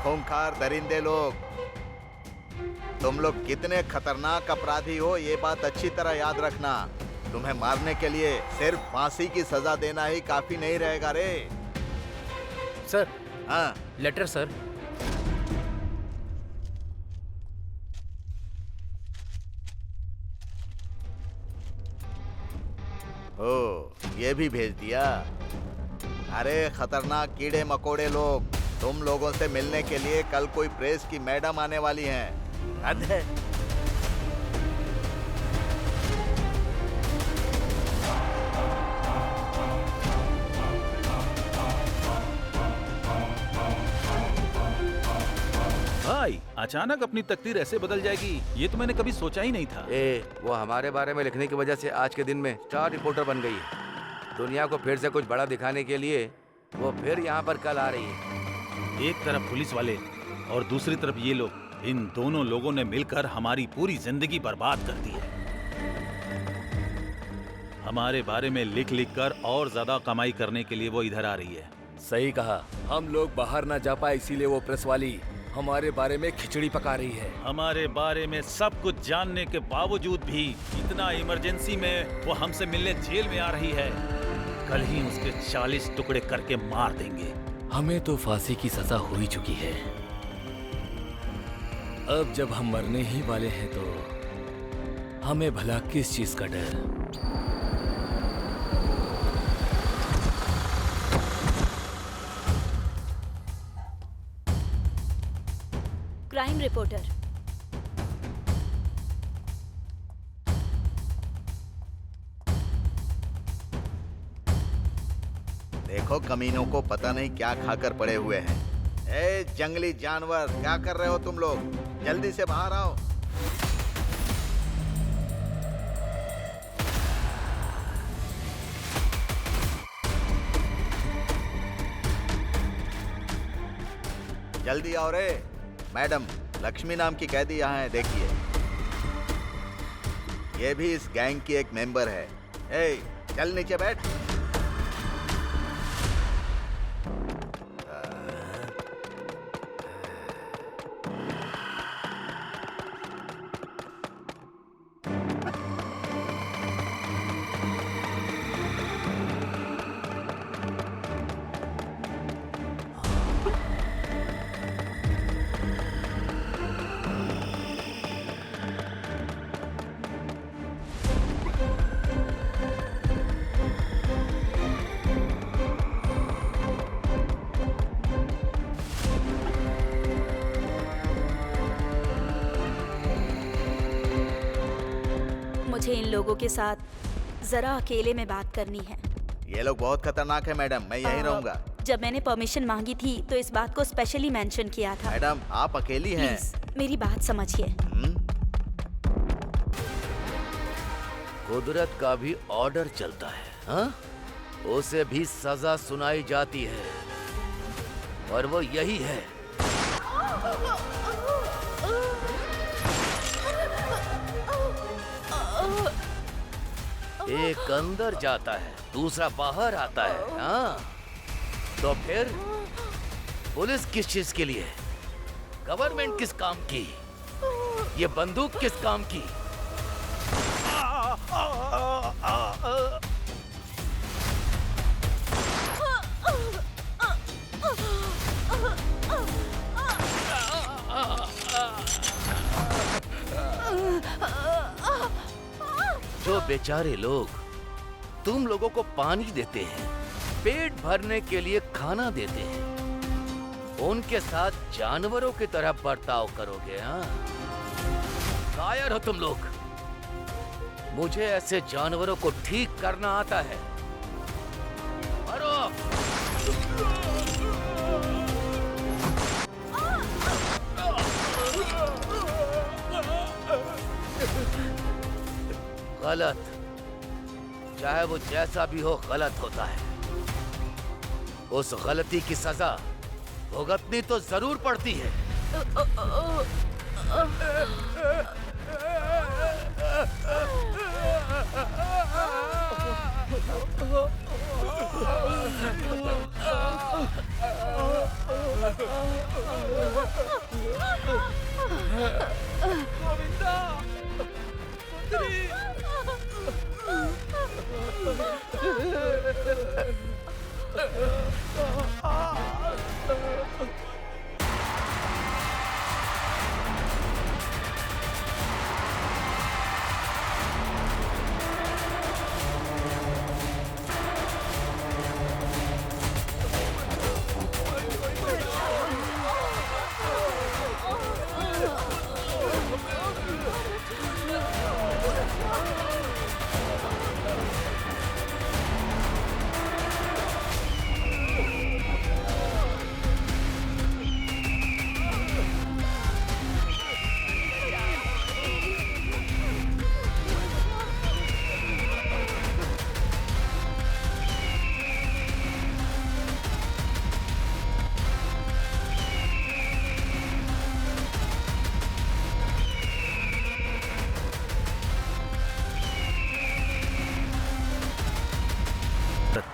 खूंखार दरिंदे लोग, तुम लोग कितने खतरनाक अपराधी हो ये बात अच्छी तरह याद रखना। तुम्हें मारने के लिए सिर्फ फांसी की सजा देना ही काफी नहीं रहेगा रे। सर। हाँ लेटर सर। ओ ये भी भेज दिया। अरे खतरनाक कीड़े मकोड़े लोग, तुम लोगों से मिलने के लिए कल कोई प्रेस की मैडम आने वाली हैं। हद है। भाई अचानक अपनी तकदीर ऐसे बदल जाएगी ये तो मैंने कभी सोचा ही नहीं था। वो हमारे बारे में लिखने की वजह से आज के दिन में स्टार रिपोर्टर बन गई है। दुनिया को फिर से कुछ बड़ा दिखाने के लिए वो फिर यहाँ पर कल आ रही है। एक तरफ पुलिस वाले और दूसरी तरफ ये लोग, इन दोनों लोगों ने मिलकर हमारी पूरी जिंदगी बर्बाद कर दी है। हमारे बारे में लिख लिख कर और ज्यादा कमाई करने के लिए वो इधर आ रही है। सही कहा, हम लोग बाहर ना जा पाए इसीलिए वो प्रेस वाली हमारे बारे में खिचड़ी पका रही है। हमारे बारे में सब कुछ जानने के बावजूद भी इतना इमरजेंसी में वो हमसे मिलने जेल में आ रही है। कल ही उसके 40 टुकड़े करके मार देंगे। हमें तो फांसी की सजा हो ही चुकी है। अब जब हम मरने ही वाले हैं तो हमें भला किस चीज का डर। Crime reporter. देखो कमीनों को पता नहीं क्या खाकर पड़े हुए हैं। ए जंगली जानवर, क्या कर रहे हो तुम लोग? जल्दी से बाहर आओ। जल्दी आओ रे। मैडम, लक्ष्मी नाम की कैदी यहाँ है, देखिए। ये भी इस गैंग की एक मेंबर है। ए, चल नीचे बैठ। मुझे इन लोगों के साथ जरा अकेले में बात करनी है। ये लोग बहुत खतरनाक है मैडम, मैं यहीं रहूंगा। जब मैंने परमिशन मांगी थी तो इस बात को स्पेशली मेंशन किया था। मैडम, आप अकेली हैं। प्लीज मेरी बात समझिए। कुदरत का भी ऑर्डर चलता है, हाँ? उसे भी सजा सुनाई जाती है और वो यही है। एक अंदर जाता है, दूसरा बाहर आता है, हाँ? तो फिर पुलिस किस चीज के लिए? गवर्नमेंट किस काम की? ये बंदूक किस काम की? जो बेचारे लोग तुम लोगों को पानी देते हैं, पेट भरने के लिए खाना देते हैं, उनके साथ जानवरों की तरह बर्ताव करोगे, हाँ? कायर हो तुम लोग। मुझे ऐसे जानवरों को ठीक करना आता है। मारो! गलत, चाहे वो जैसा भी हो, गलत होता है। उस गलती की सजा भुगतनी तो जरूर पड़ती है।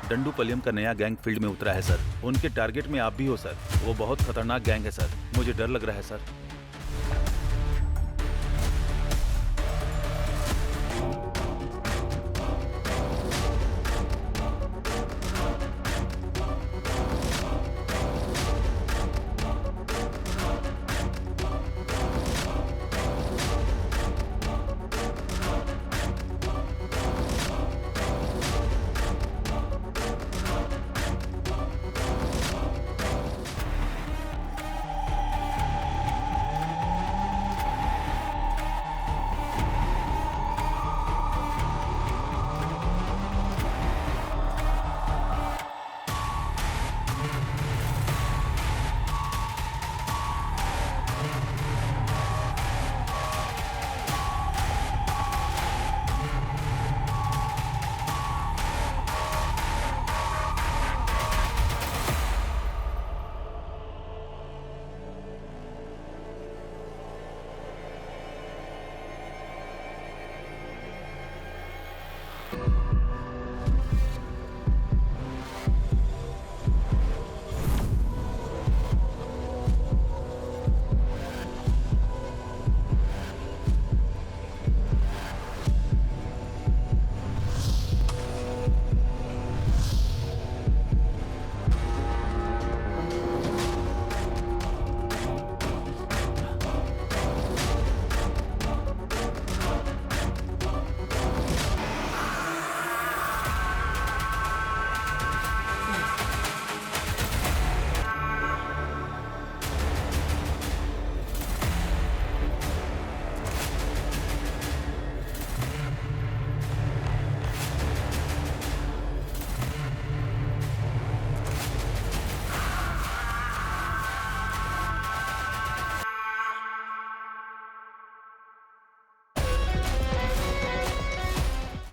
डंडूपलियम का नया गैंग फील्ड में उतरा है सर। उनके टारगेट में आप भी हो सर। वो बहुत खतरनाक गैंग है सर। मुझे डर लग रहा है सर।